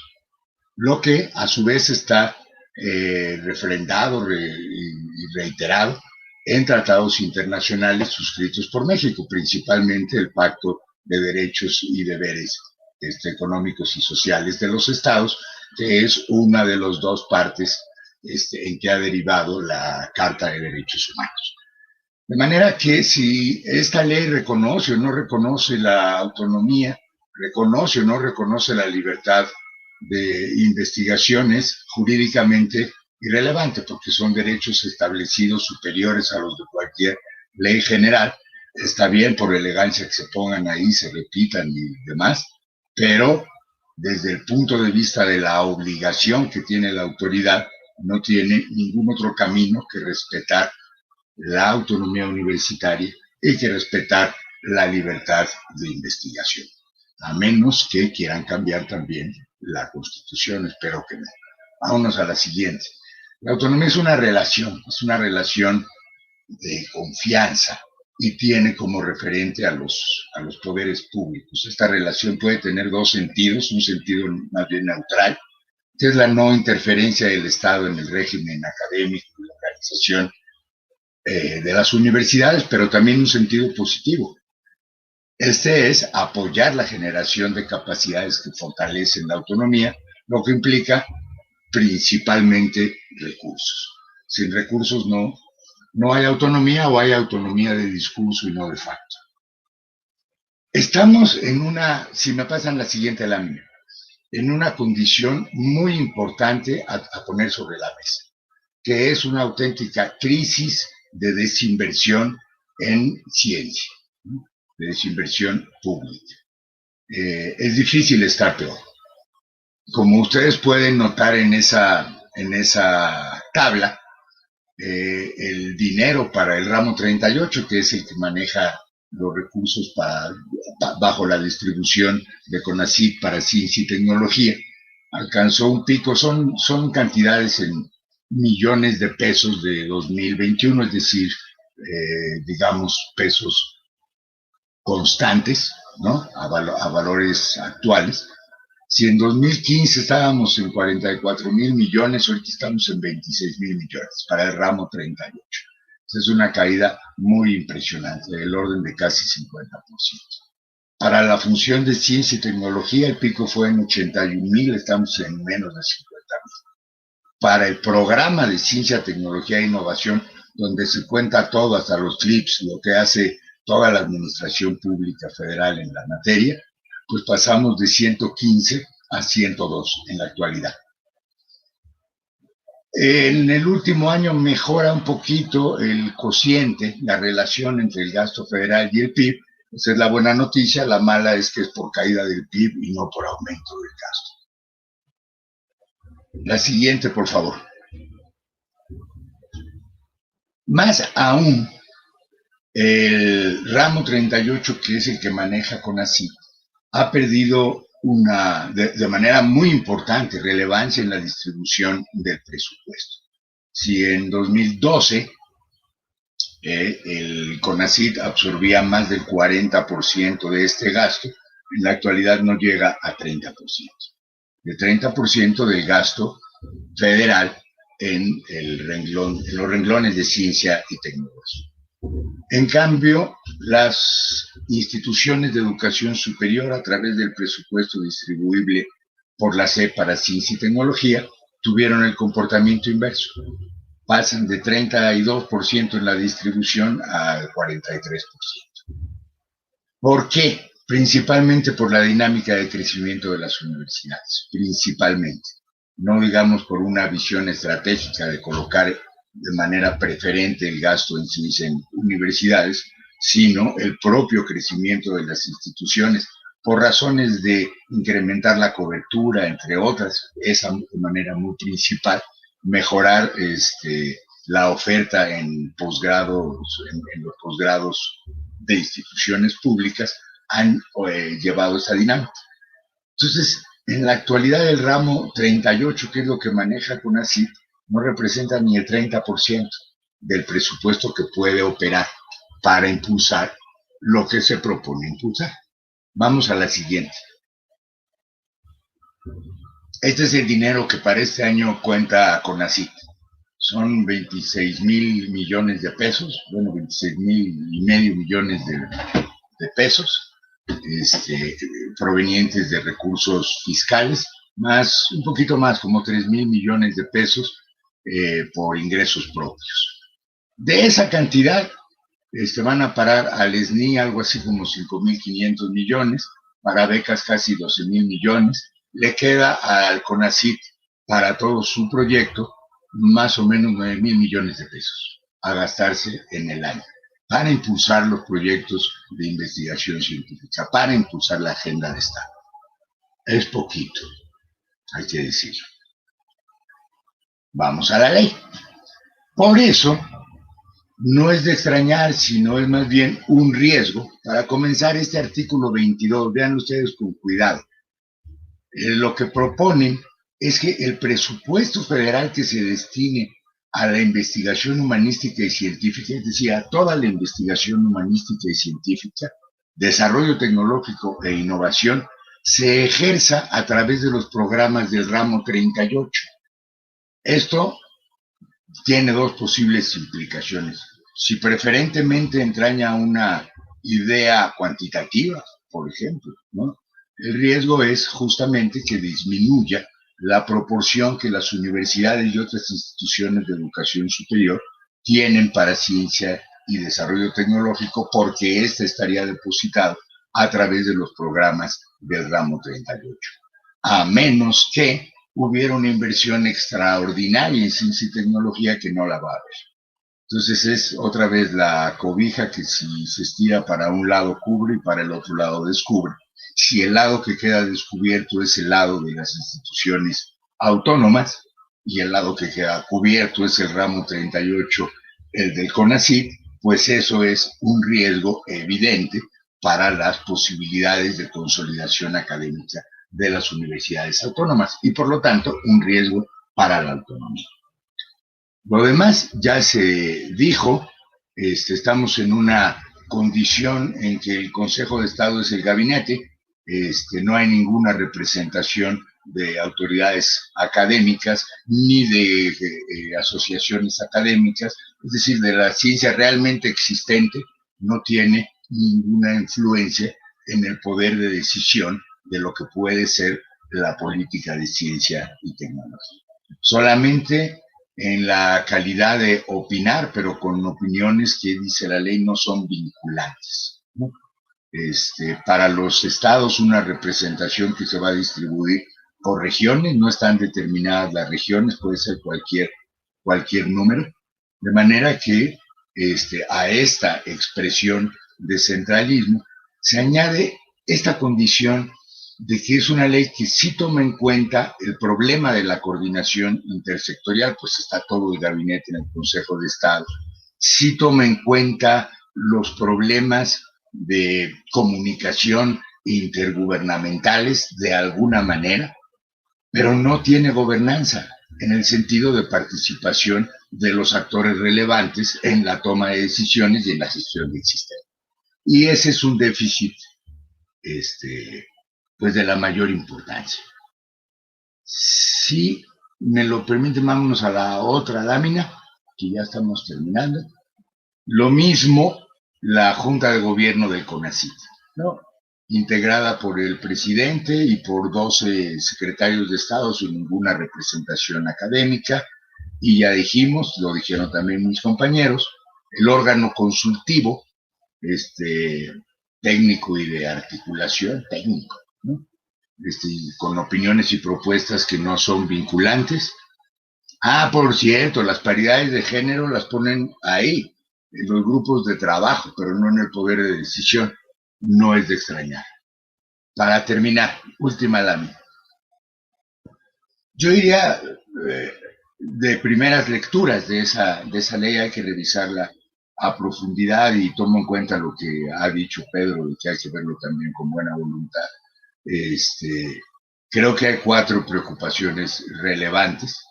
lo que a su vez está refrendado y reiterado en tratados internacionales suscritos por México, principalmente el Pacto de Derechos y Deberes económicos y sociales de los estados, que es una de las dos partes en que ha derivado la Carta de Derechos Humanos. De manera que si esta ley reconoce o no reconoce la autonomía, reconoce o no reconoce la libertad de investigaciones, jurídicamente irrelevante, porque son derechos establecidos superiores a los de cualquier ley general. Está bien por elegancia que se pongan ahí, se repitan y demás, pero desde el punto de vista de la obligación que tiene la autoridad, no tiene ningún otro camino que respetar la autonomía universitaria y que respetar la libertad de investigación, a menos que quieran cambiar también la Constitución. Espero que no. Vámonos a la siguiente. La autonomía es una relación de confianza y tiene como referente a los poderes públicos. Esta relación puede tener dos sentidos, un sentido más bien neutral, que es la no interferencia del Estado en el régimen académico y la organización de las universidades, pero también un sentido positivo. Este es apoyar la generación de capacidades que fortalecen la autonomía, lo que implica principalmente recursos. Sin recursos no hay autonomía, o hay autonomía de discurso y no de facto. Estamos en una, si me pasan la siguiente lámina, en una condición muy importante a poner sobre la mesa, que es una auténtica crisis de desinversión en ciencia, de desinversión pública. Es difícil estar peor. Como ustedes pueden notar en esa tabla, el dinero para el ramo 38, que es el que maneja los recursos bajo la distribución de CONACYT para ciencia y tecnología, alcanzó un pico, son cantidades en millones de pesos de 2021, es decir, digamos, pesos constantes, ¿no? A valores actuales. Si en 2015 estábamos en 44,000 millones, ahorita estamos en 26,000 millones para el ramo 38. Es una caída muy impresionante, del orden de casi 50%. Para la función de ciencia y tecnología, el pico fue en 81,000, estamos en menos de 50,000. Para el programa de ciencia, tecnología e innovación, donde se cuenta todo, hasta los clips, lo que hace toda la administración pública federal en la materia, pues pasamos de 115 a 102 en la actualidad. En el último año mejora un poquito el cociente, la relación entre el gasto federal y el PIB. Esa es la buena noticia. La mala es que es por caída del PIB y no por aumento del gasto. La siguiente, por favor. Más aún, el ramo 38, que es el que maneja CONACYT, ha perdido de manera muy importante relevancia en la distribución del presupuesto. Si en 2012 el CONACYT absorbía más del 40% de este gasto, en la actualidad no llega a 30%. El 30% del gasto federal en los renglones de ciencia y tecnología. En cambio, las instituciones de educación superior, a través del presupuesto distribuible por la SEP para ciencia y tecnología, tuvieron el comportamiento inverso. Pasan de 32% en la distribución al 43%. ¿Por qué? Principalmente por la dinámica de crecimiento de las universidades, principalmente. No digamos por una visión estratégica de colocar de manera preferente el gasto en ciencia en universidades, sino el propio crecimiento de las instituciones, por razones de incrementar la cobertura, entre otras, esa de manera muy principal, mejorar la oferta en posgrados, en los posgrados de instituciones públicas, han llevado esa dinámica. Entonces, en la actualidad el ramo 38, que es lo que maneja CONACYT, no representa ni el 30% del presupuesto que puede operar para impulsar lo que se propone impulsar. Vamos a la siguiente. Este es el dinero que para este año cuenta CONACYT. Son 26,000 millones de pesos, bueno, 26,500 millones de pesos, provenientes de recursos fiscales, más, un poquito más, como 3,000 millones de pesos por ingresos propios. De esa cantidad, van a parar al SNI algo así como 5,500 millones, para becas casi 12,000 millones, le queda al CONACYT para todo su proyecto más o menos 9,000 millones de pesos a gastarse en el año, para impulsar los proyectos de investigación científica, para impulsar la agenda de Estado. Es poquito, hay que decirlo. Vamos a la ley. Por eso, no es de extrañar, sino es más bien un riesgo. Para comenzar, este artículo 22, vean ustedes con cuidado. Lo que proponen es que el presupuesto federal que se destine a la investigación humanística y científica, es decir, a toda la investigación humanística y científica, desarrollo tecnológico e innovación, se ejerza a través de los programas del ramo 38. Esto tiene dos posibles implicaciones. Si preferentemente entraña una idea cuantitativa, por ejemplo, ¿no? El riesgo es justamente que disminuya la proporción que las universidades y otras instituciones de educación superior tienen para ciencia y desarrollo tecnológico, porque este estaría depositado a través de los programas del ramo 38. A menos que hubiera una inversión extraordinaria en ciencia y tecnología, que no la va a haber. Entonces es otra vez la cobija que, si se estira para un lado, cubre y para el otro lado descubre. Si el lado que queda descubierto es el lado de las instituciones autónomas y el lado que queda cubierto es el ramo 38, el del CONACYT, pues eso es un riesgo evidente para las posibilidades de consolidación académica de las universidades autónomas y, por lo tanto, un riesgo para la autonomía. Lo demás ya se dijo. Estamos en una condición en que el Consejo de Estado es el gabinete. No hay ninguna representación de autoridades académicas ni de asociaciones académicas, es decir, de la ciencia realmente existente, no tiene ninguna influencia en el poder de decisión de lo que puede ser la política de ciencia y tecnología. Solamente en la calidad de opinar, pero con opiniones que, dice la ley, no son vinculantes, ¿no? Para los estados, una representación que se va a distribuir por regiones, no están determinadas las regiones, puede ser cualquier cualquier número, de manera que a esta expresión de centralismo se añade esta condición de que es una ley que sí toma en cuenta el problema de la coordinación intersectorial, pues está todo el gabinete en el Consejo de Estado, sí toma en cuenta los problemas de comunicación intergubernamentales de alguna manera, pero no tiene gobernanza en el sentido de participación de los actores relevantes en la toma de decisiones y en la gestión del sistema. Y ese es un déficit pues de la mayor importancia. Si me lo permiten, vámonos a la otra lámina, que ya estamos terminando. Lo mismo la Junta de Gobierno del CONACYT, ¿no? Integrada por el presidente y por 12 secretarios de Estado sin ninguna representación académica, y ya dijimos, lo dijeron también mis compañeros, el órgano consultivo, técnico y de articulación técnico, ¿no? Con opiniones y propuestas que no son vinculantes. Ah, por cierto, las paridades de género las ponen ahí, en los grupos de trabajo, pero no en el poder de decisión. No es de extrañar. Para terminar, última lámina. Yo diría, de primeras lecturas de esa ley hay que revisarla a profundidad y tomo en cuenta lo que ha dicho Pedro y que hay que verlo también con buena voluntad. Creo que hay 4 preocupaciones relevantes,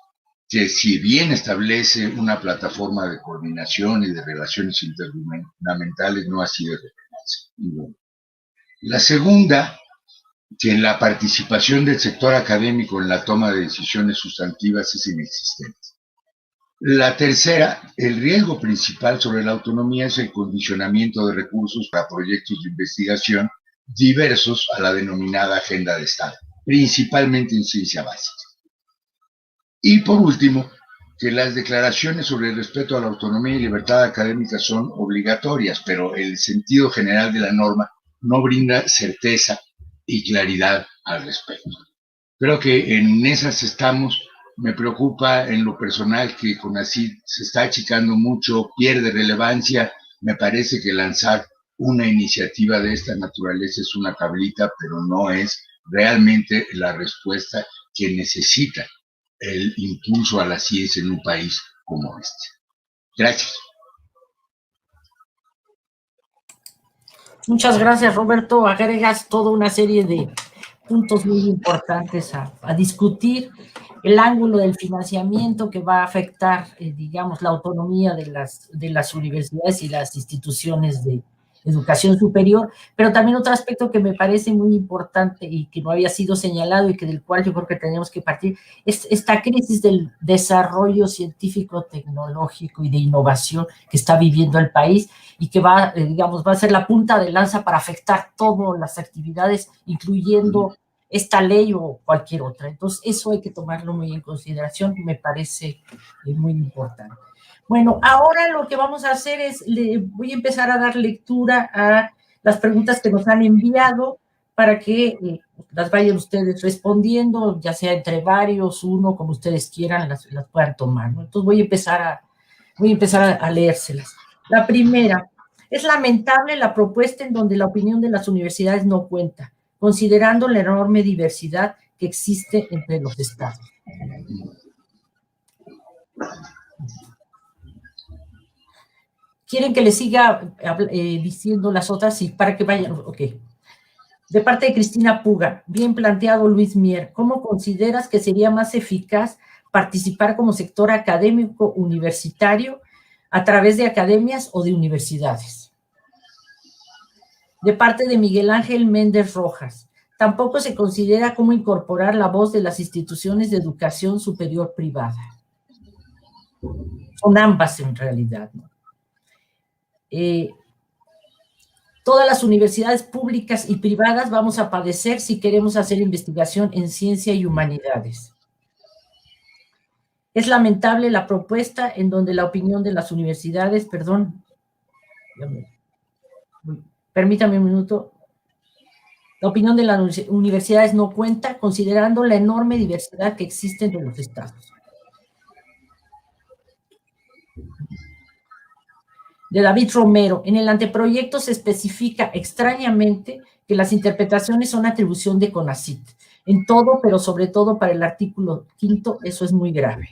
que si bien establece una plataforma de coordinación y de relaciones intergubernamentales, no así de relevancia. La segunda, que la participación del sector académico en la toma de decisiones sustantivas es inexistente. La tercera, el riesgo principal sobre la autonomía es el condicionamiento de recursos para proyectos de investigación diversos a la denominada agenda de Estado, principalmente en ciencia básica. Y por último, que las declaraciones sobre el respeto a la autonomía y libertad académica son obligatorias, pero el sentido general de la norma no brinda certeza y claridad al respecto. Creo que en esas estamos. Me preocupa en lo personal que CONACYT se está achicando mucho, pierde relevancia. Me parece que lanzar una iniciativa de esta naturaleza es una tablita, pero no es realmente la respuesta que necesita el impulso a la ciencia en un país como este. Gracias. Muchas gracias, Roberto. Agregas toda una serie de puntos muy importantes a discutir. El ángulo del financiamiento que va a afectar, digamos, la autonomía de las universidades y las instituciones de educación superior, pero también otro aspecto que me parece muy importante y que no había sido señalado y que del cual yo creo que tenemos que partir, es esta crisis del desarrollo científico, tecnológico y de innovación que está viviendo el país y que va, digamos, va a ser la punta de lanza para afectar todas las actividades, incluyendo esta ley o cualquier otra. Entonces, eso hay que tomarlo muy en consideración, me parece muy importante. Bueno, ahora lo que vamos a hacer es, voy a empezar a dar lectura a las preguntas que nos han enviado para que las vayan ustedes respondiendo, ya sea entre varios, uno, como ustedes quieran, las puedan tomar, ¿no? Entonces voy a empezar a leérselas. La primera, es lamentable la propuesta en donde la opinión de las universidades no cuenta, considerando la enorme diversidad que existe entre los estados. ¿Quieren que les siga diciendo las otras? Sí, para que vayan. Ok. De parte de Cristina Puga, bien planteado, Luis Mier. ¿Cómo consideras que sería más eficaz participar como sector académico universitario a través de academias o de universidades? De parte de Miguel Ángel Méndez Rojas, tampoco se considera cómo incorporar la voz de las instituciones de educación superior privada. Son ambas en realidad, ¿no? Todas las universidades públicas y privadas vamos a padecer si queremos hacer investigación en ciencia y humanidades. Es lamentable la propuesta en donde la opinión de las universidades, permítame un minuto, la opinión de las universidades no cuenta, considerando la enorme diversidad que existe entre los estados. de David Romero. En el anteproyecto se especifica extrañamente que las interpretaciones son atribución de CONACYT. En todo, pero sobre todo para el artículo 5, eso es muy grave.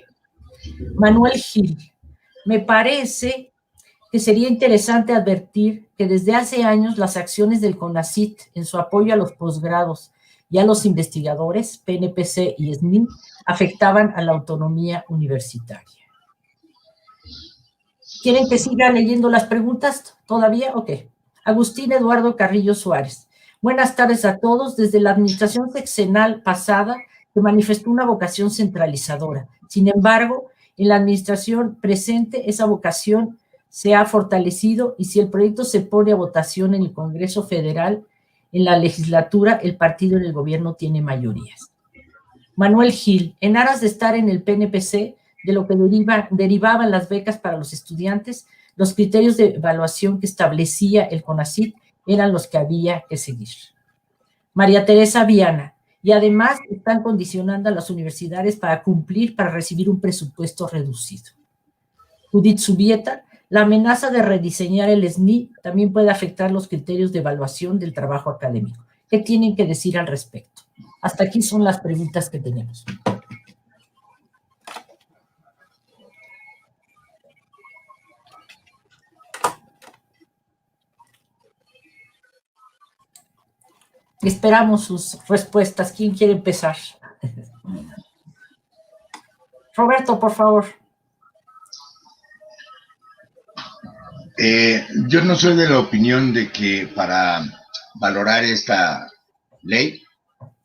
Manuel Gil, me parece que sería interesante advertir que desde hace años las acciones del CONACYT en su apoyo a los posgrados y a los investigadores, PNPC y SNI, afectaban a la autonomía universitaria. ¿Quieren que siga leyendo las preguntas todavía? Ok. Agustín Eduardo Carrillo Suárez. Buenas tardes a todos. Desde la administración sexenal pasada se manifestó una vocación centralizadora. Sin embargo, en la administración presente esa vocación se ha fortalecido y si el proyecto se pone a votación en el Congreso Federal, en la legislatura, el partido en el gobierno tiene mayorías. Manuel Gil, en aras de estar en el PNPC, de lo que derivaban las becas para los estudiantes, los criterios de evaluación que establecía el CONACYT eran los que había que seguir. María Teresa Viana, y además están condicionando a las universidades para recibir un presupuesto reducido. Judith Subieta, la amenaza de rediseñar el SNI también puede afectar los criterios de evaluación del trabajo académico. ¿Qué tienen que decir al respecto? Hasta aquí son las preguntas que tenemos. Esperamos sus respuestas. ¿Quién quiere empezar? Roberto, por favor. Yo no soy de la opinión de que para valorar esta ley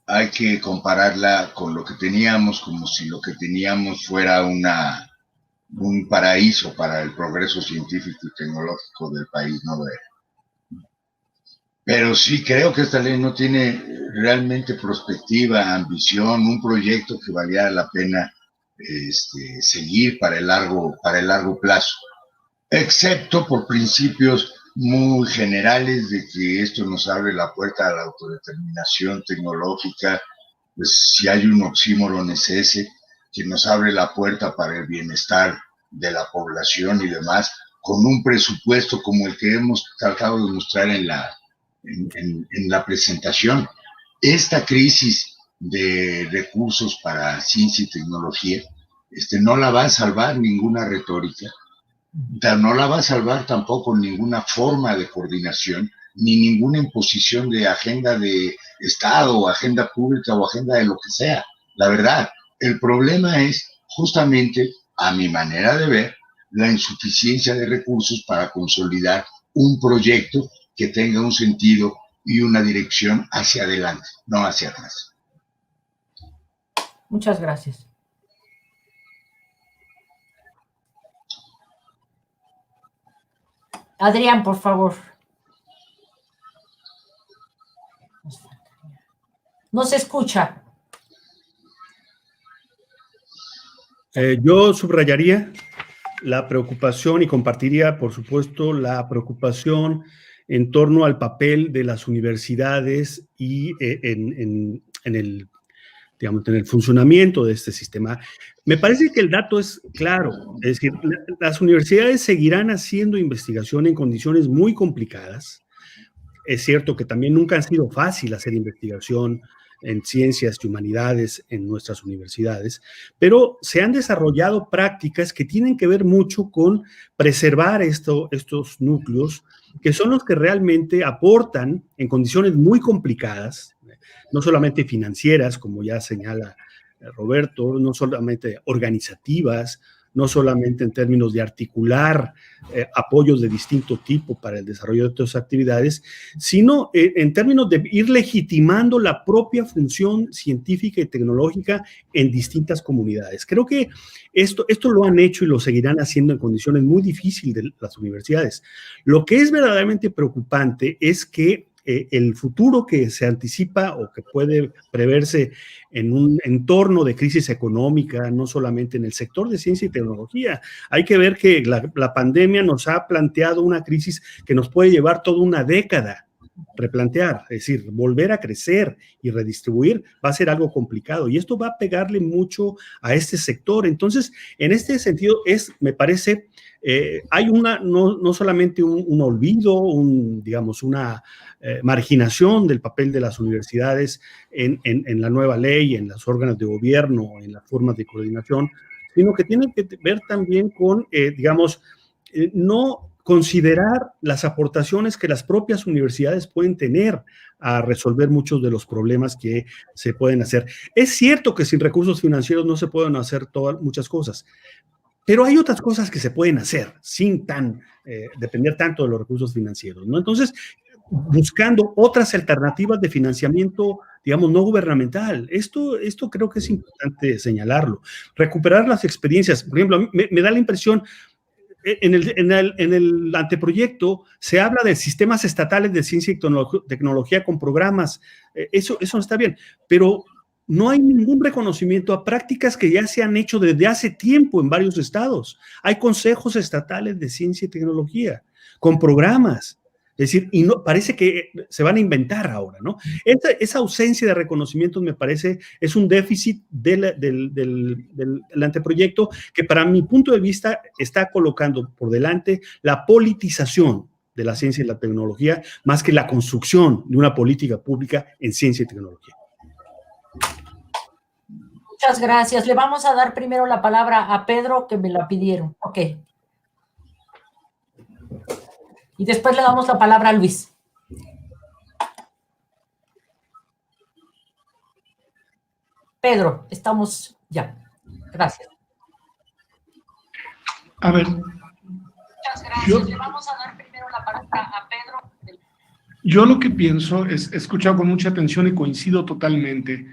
hay que compararla con lo que teníamos, como si lo que teníamos fuera un paraíso para el progreso científico y tecnológico del país, no lo era. Pero sí creo que esta ley no tiene realmente perspectiva, ambición, un proyecto que valiera la pena seguir para el largo plazo, excepto por principios muy generales de que esto nos abre la puerta a la autodeterminación tecnológica, pues si hay un oxímoron es ese, que nos abre la puerta para el bienestar de la población y demás, con un presupuesto como el que hemos tratado de mostrar en la presentación. Esta crisis de recursos para ciencia y tecnología no la va a salvar ninguna retórica, no la va a salvar tampoco ninguna forma de coordinación, ni ninguna imposición de agenda de Estado, o agenda pública, o agenda de lo que sea. La verdad, el problema es justamente, a mi manera de ver, la insuficiencia de recursos para consolidar un proyecto que tenga un sentido y una dirección hacia adelante, no hacia atrás. Muchas gracias. Adrián, por favor. No se escucha. Yo subrayaría la preocupación y compartiría, por supuesto, la preocupación en torno al papel de las universidades y en el funcionamiento de este sistema. Me parece que el dato es claro, es decir, las universidades seguirán haciendo investigación en condiciones muy complicadas. Es cierto que también nunca han sido fácil hacer investigación en ciencias y humanidades en nuestras universidades, pero se han desarrollado prácticas que tienen que ver mucho con preservar estos núcleos, que son los que realmente aportan en condiciones muy complicadas, no solamente financieras, como ya señala Roberto, no solamente organizativas, no solamente en términos de articular apoyos de distinto tipo para el desarrollo de otras actividades, sino en términos de ir legitimando la propia función científica y tecnológica en distintas comunidades. Creo que esto lo han hecho y lo seguirán haciendo en condiciones muy difíciles de las universidades. Lo que es verdaderamente preocupante es que el futuro que se anticipa o que puede preverse en un entorno de crisis económica, no solamente en el sector de ciencia y tecnología. Hay que ver que la pandemia nos ha planteado una crisis que nos puede llevar toda una década replantear, es decir, volver a crecer y redistribuir va a ser algo complicado y esto va a pegarle mucho a este sector. Entonces, en este sentido, me parece, hay no solamente un olvido, digamos, una marginación del papel de las universidades en la nueva ley, en los órganos de gobierno, en las formas de coordinación, sino que tiene que ver también con, digamos, no considerar las aportaciones que las propias universidades pueden tener a resolver muchos de los problemas que se pueden hacer. Es cierto que sin recursos financieros no se pueden hacer muchas cosas, pero hay otras cosas que se pueden hacer sin depender tanto de los recursos financieros, ¿no? Entonces, buscando otras alternativas de financiamiento, digamos, no gubernamental. Esto creo que es importante señalarlo. Recuperar las experiencias. Por ejemplo, me da la impresión, en el anteproyecto se habla de sistemas estatales de ciencia y tecnología con programas. Eso no está bien, pero no hay ningún reconocimiento a prácticas que ya se han hecho desde hace tiempo en varios estados. Hay consejos estatales de ciencia y tecnología con programas. Es decir, y no, parece que se van a inventar ahora, ¿no? Esa ausencia de reconocimientos me parece es un déficit del anteproyecto que para mi punto de vista está colocando por delante la politización de la ciencia y la tecnología más que la construcción de una política pública en ciencia y tecnología. Muchas gracias. Le vamos a dar primero la palabra a Pedro, que me la pidieron. Ok. Y después le damos la palabra a Luis. Pedro, estamos ya. Gracias. A ver. Muchas gracias. Le vamos a dar primero la palabra a Pedro. Yo lo que pienso es, he escuchado con mucha atención y coincido totalmente.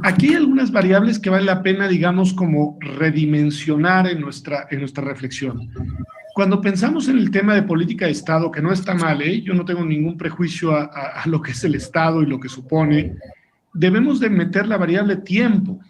Aquí hay algunas variables que vale la pena, digamos, como redimensionar en nuestra reflexión. Cuando pensamos en el tema de política de Estado, que no está mal, yo no tengo ningún prejuicio a lo que es el Estado y lo que supone, debemos de meter la variable tiempo.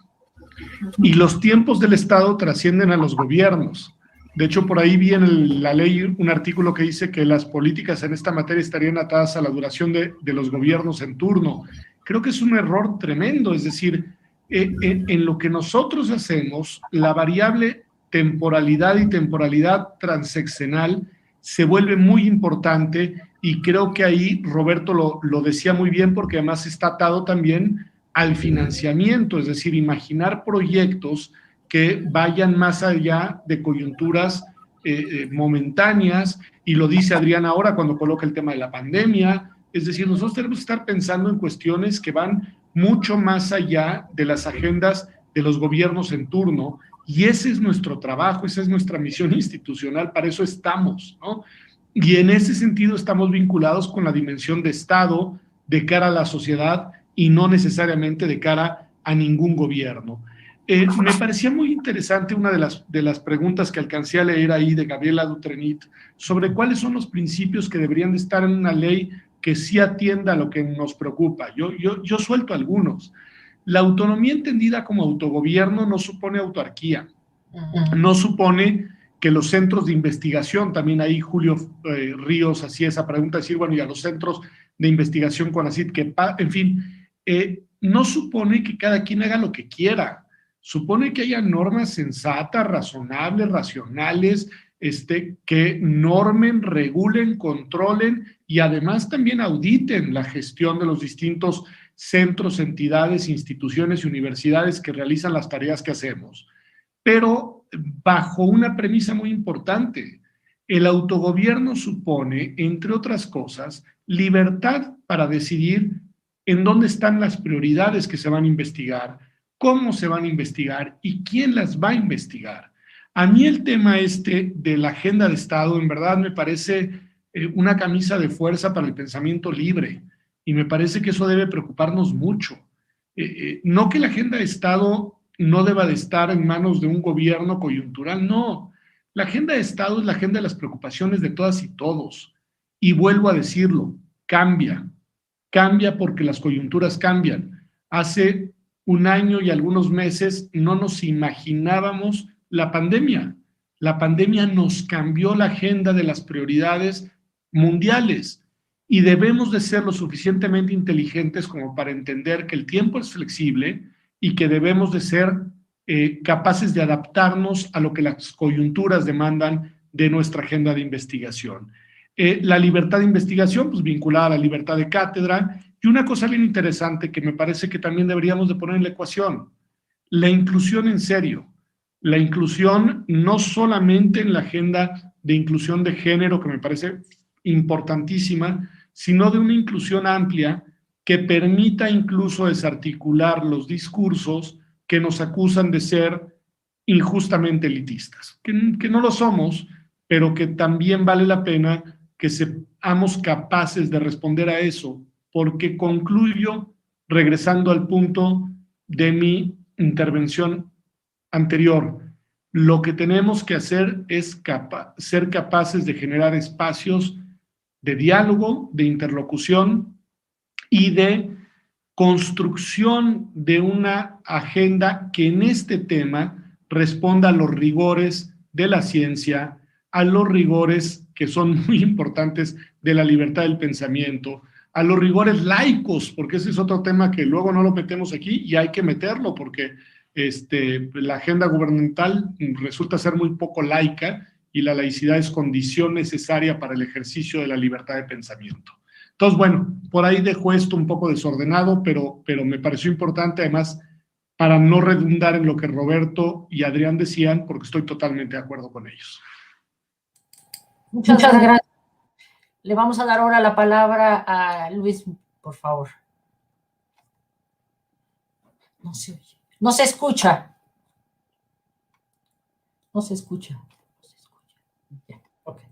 Y los tiempos del Estado trascienden a los gobiernos. De hecho, por ahí vi en la ley un artículo que dice que las políticas en esta materia estarían atadas a la duración de los gobiernos en turno. Creo que es un error tremendo, es decir, en lo que nosotros hacemos, la variable temporalidad y temporalidad transeccional se vuelve muy importante y creo que ahí Roberto lo decía muy bien porque además está atado también al financiamiento, es decir, imaginar proyectos que vayan más allá de coyunturas momentáneas, y lo dice Adrián ahora cuando coloca el tema de la pandemia. Es decir, nosotros tenemos que estar pensando en cuestiones que van mucho más allá de las agendas de los gobiernos en turno, y ese es nuestro trabajo, esa es nuestra misión institucional, para eso estamos, ¿no? Y en ese sentido estamos vinculados con la dimensión de Estado de cara a la sociedad y no necesariamente de cara a ningún gobierno. Me parecía muy interesante una de las preguntas que alcancé a leer ahí de Gabriela Dutrenit sobre cuáles son los principios que deberían de estar en una ley que sí atienda a lo que nos preocupa. Yo suelto algunos. La autonomía entendida como autogobierno no supone autarquía, no supone que los centros de investigación, también ahí Julio Ríos hacía esa pregunta, decir, bueno, y a los centros de investigación CONACYT, en fin, no supone que cada quien haga lo que quiera, supone que haya normas sensatas, razonables, racionales, que normen, regulen, controlen y además también auditen la gestión de los distintos centros, entidades, instituciones y universidades que realizan las tareas que hacemos. Pero bajo una premisa muy importante, el autogobierno supone, entre otras cosas, libertad para decidir en dónde están las prioridades que se van a investigar, cómo se van a investigar y quién las va a investigar. A mí el tema de la agenda de Estado en verdad me parece una camisa de fuerza para el pensamiento libre y me parece que eso debe preocuparnos mucho. No que la agenda de Estado no deba de estar en manos de un gobierno coyuntural, no. La agenda de Estado es la agenda de las preocupaciones de todas y todos. Y vuelvo a decirlo, cambia porque las coyunturas cambian. Hace un año y algunos meses no nos imaginábamos la pandemia. La pandemia nos cambió la agenda de las prioridades mundiales y debemos de ser lo suficientemente inteligentes como para entender que el tiempo es flexible y que debemos de ser capaces de adaptarnos a lo que las coyunturas demandan de nuestra agenda de investigación. La libertad de investigación, pues vinculada a la libertad de cátedra, y una cosa bien interesante que me parece que también deberíamos de poner en la ecuación, la inclusión en serio. La inclusión no solamente en la agenda de inclusión de género, que me parece importantísima, sino de una inclusión amplia que permita incluso desarticular los discursos que nos acusan de ser injustamente elitistas, que no lo somos, pero que también vale la pena que seamos capaces de responder a eso, porque concluyo regresando al punto de mi intervención anterior. Lo que tenemos que hacer es ser capaces de generar espacios de diálogo, de interlocución y de construcción de una agenda que en este tema responda a los rigores de la ciencia, a los rigores que son muy importantes de la libertad del pensamiento, a los rigores laicos, porque ese es otro tema que luego no lo metemos aquí y hay que meterlo porque la agenda gubernamental resulta ser muy poco laica y la laicidad es condición necesaria para el ejercicio de la libertad de pensamiento. Entonces, bueno, por ahí dejo esto un poco desordenado, pero me pareció importante además para no redundar en lo que Roberto y Adrián decían, porque estoy totalmente de acuerdo con ellos. Muchas gracias. Le vamos a dar ahora la palabra a Luis, por favor. No se oye. No se escucha. No se escucha. No se escucha. Yeah. Okay.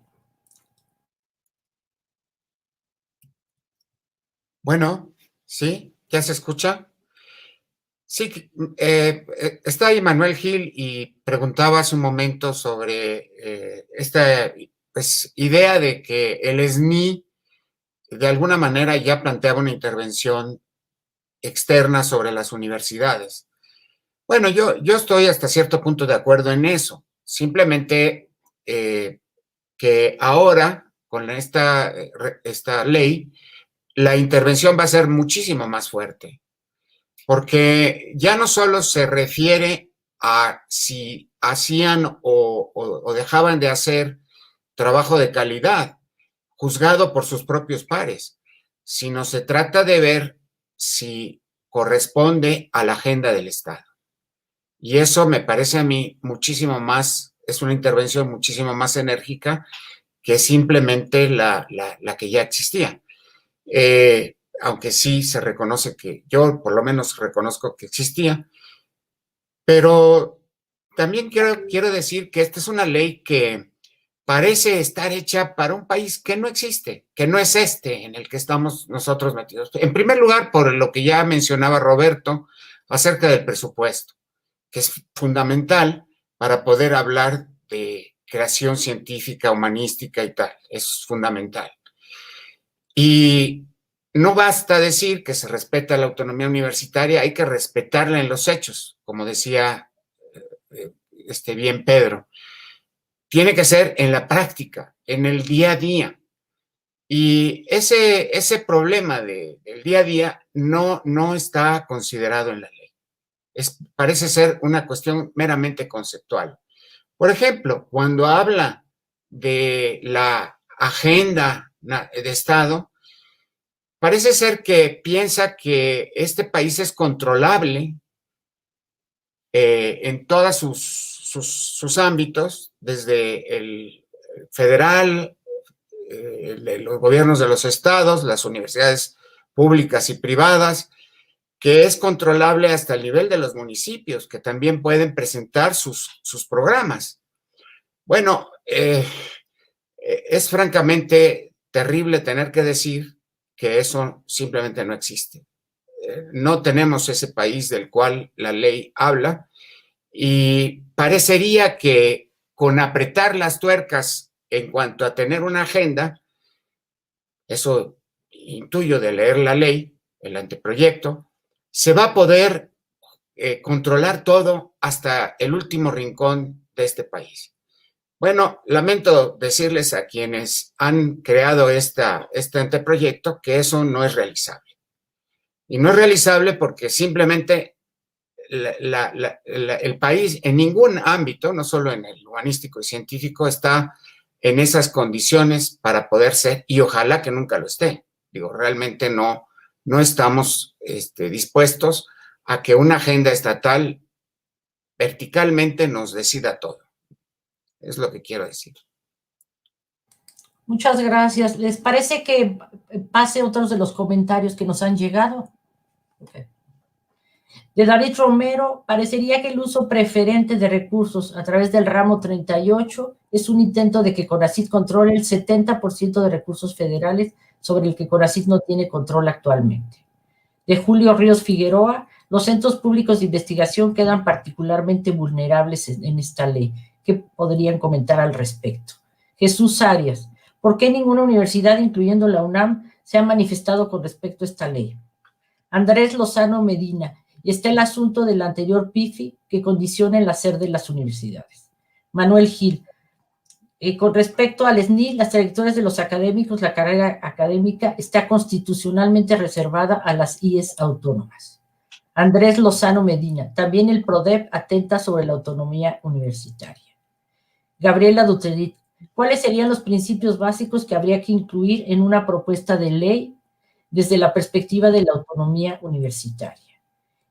Bueno, ¿sí? ¿Ya se escucha? Sí, está ahí Manuel Gil y preguntaba hace un momento sobre esta idea de que el SNI de alguna manera ya planteaba una intervención externa sobre las universidades. Bueno, yo estoy hasta cierto punto de acuerdo en eso. Simplemente que ahora, con esta ley, la intervención va a ser muchísimo más fuerte. Porque ya no solo se refiere a si hacían o dejaban de hacer trabajo de calidad, juzgado por sus propios pares, sino se trata de ver si corresponde a la agenda del Estado. Y eso me parece a mí muchísimo más, es una intervención muchísimo más enérgica que simplemente la que ya existía. Aunque sí se reconoce que yo por lo menos reconozco que existía, pero también quiero decir que esta es una ley que parece estar hecha para un país que no existe, que no es en el que estamos nosotros metidos. En primer lugar, por lo que ya mencionaba Roberto acerca del presupuesto, que es fundamental para poder hablar de creación científica, humanística y tal, es fundamental. Y no basta decir que se respeta la autonomía universitaria, hay que respetarla en los hechos, como decía bien Pedro. Tiene que ser en la práctica, en el día a día. Y ese problema del día a día no está considerado en la ley. Parece ser una cuestión meramente conceptual. Por ejemplo, cuando habla de la agenda de Estado, parece ser que piensa que este país es controlable en todos sus ámbitos, desde el federal, los gobiernos de los estados, las universidades públicas y privadas, que es controlable hasta el nivel de los municipios, que también pueden presentar sus programas. Bueno, es francamente terrible tener que decir que eso simplemente no existe. No tenemos ese país del cual la ley habla y parecería que con apretar las tuercas en cuanto a tener una agenda, eso intuyo de leer la ley, el anteproyecto, se va a poder controlar todo hasta el último rincón de este país. Bueno, lamento decirles a quienes han creado este anteproyecto que eso no es realizable. Y no es realizable porque simplemente el país en ningún ámbito, no solo en el humanístico y científico, está en esas condiciones para poder ser, y ojalá que nunca lo esté. Digo, realmente no estamos dispuestos a que una agenda estatal verticalmente nos decida todo. Es lo que quiero decir. Muchas gracias. ¿Les parece que pase otros de los comentarios que nos han llegado? Okay. De David Romero, parecería que el uso preferente de recursos a través del ramo 38 es un intento de que CONACYT controle el 70% de recursos federales sobre el que CONACYT no tiene control actualmente. De Julio Ríos Figueroa, los centros públicos de investigación quedan particularmente vulnerables en esta ley. ¿Qué podrían comentar al respecto? Jesús Arias, ¿por qué ninguna universidad, incluyendo la UNAM, se ha manifestado con respecto a esta ley? Andrés Lozano Medina, y está el asunto del anterior PIFI que condiciona el hacer de las universidades. Manuel Gil, con respecto al SNI, las trayectorias de los académicos, la carrera académica está constitucionalmente reservada a las IES autónomas. Andrés Lozano Medina, también el PRODEP atenta sobre la autonomía universitaria. Gabriela Dutredit, ¿cuáles serían los principios básicos que habría que incluir en una propuesta de ley desde la perspectiva de la autonomía universitaria?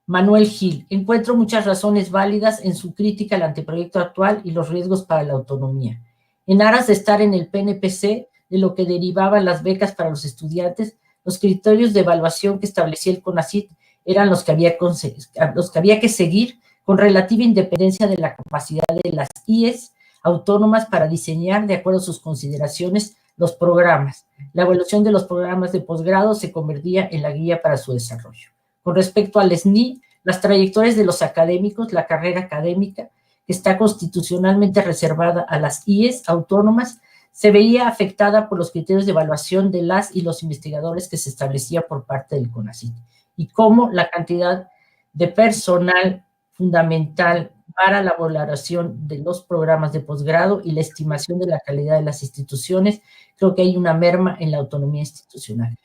Manuel Gil, encuentro muchas razones válidas en su crítica al anteproyecto actual y los riesgos para la autonomía. En aras de estar en el PNPC, de lo que derivaban las becas para los estudiantes, los criterios de evaluación que establecía el CONACYT eran los que había que seguir con relativa independencia de la capacidad de las IES autónomas para diseñar, de acuerdo a sus consideraciones, los programas. La evaluación de los programas de posgrado se convertía en la guía para su desarrollo. Con respecto al SNI, las trayectorias de los académicos, la carrera académica, que está constitucionalmente reservada a las IES autónomas, se veía afectada por los criterios de evaluación de las y los investigadores que se establecía por parte del CONACYT, y cómo la cantidad de personal fundamental para la valoración de los programas de posgrado y la estimación de la calidad de las instituciones, creo que hay una merma en la autonomía institucional.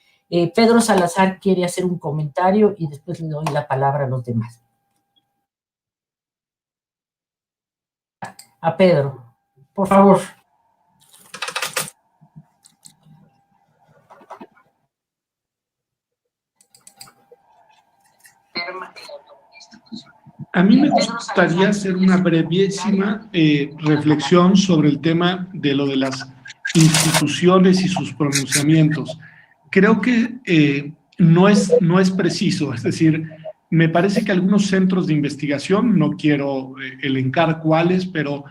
Pedro Salazar quiere hacer un comentario y después le doy la palabra a los demás. A Pedro, por favor. A mí me gustaría hacer una brevísima reflexión sobre el tema de lo de las instituciones y sus pronunciamientos. Creo que no es preciso, es decir, me parece que algunos centros de investigación, no quiero elencar cuáles, pero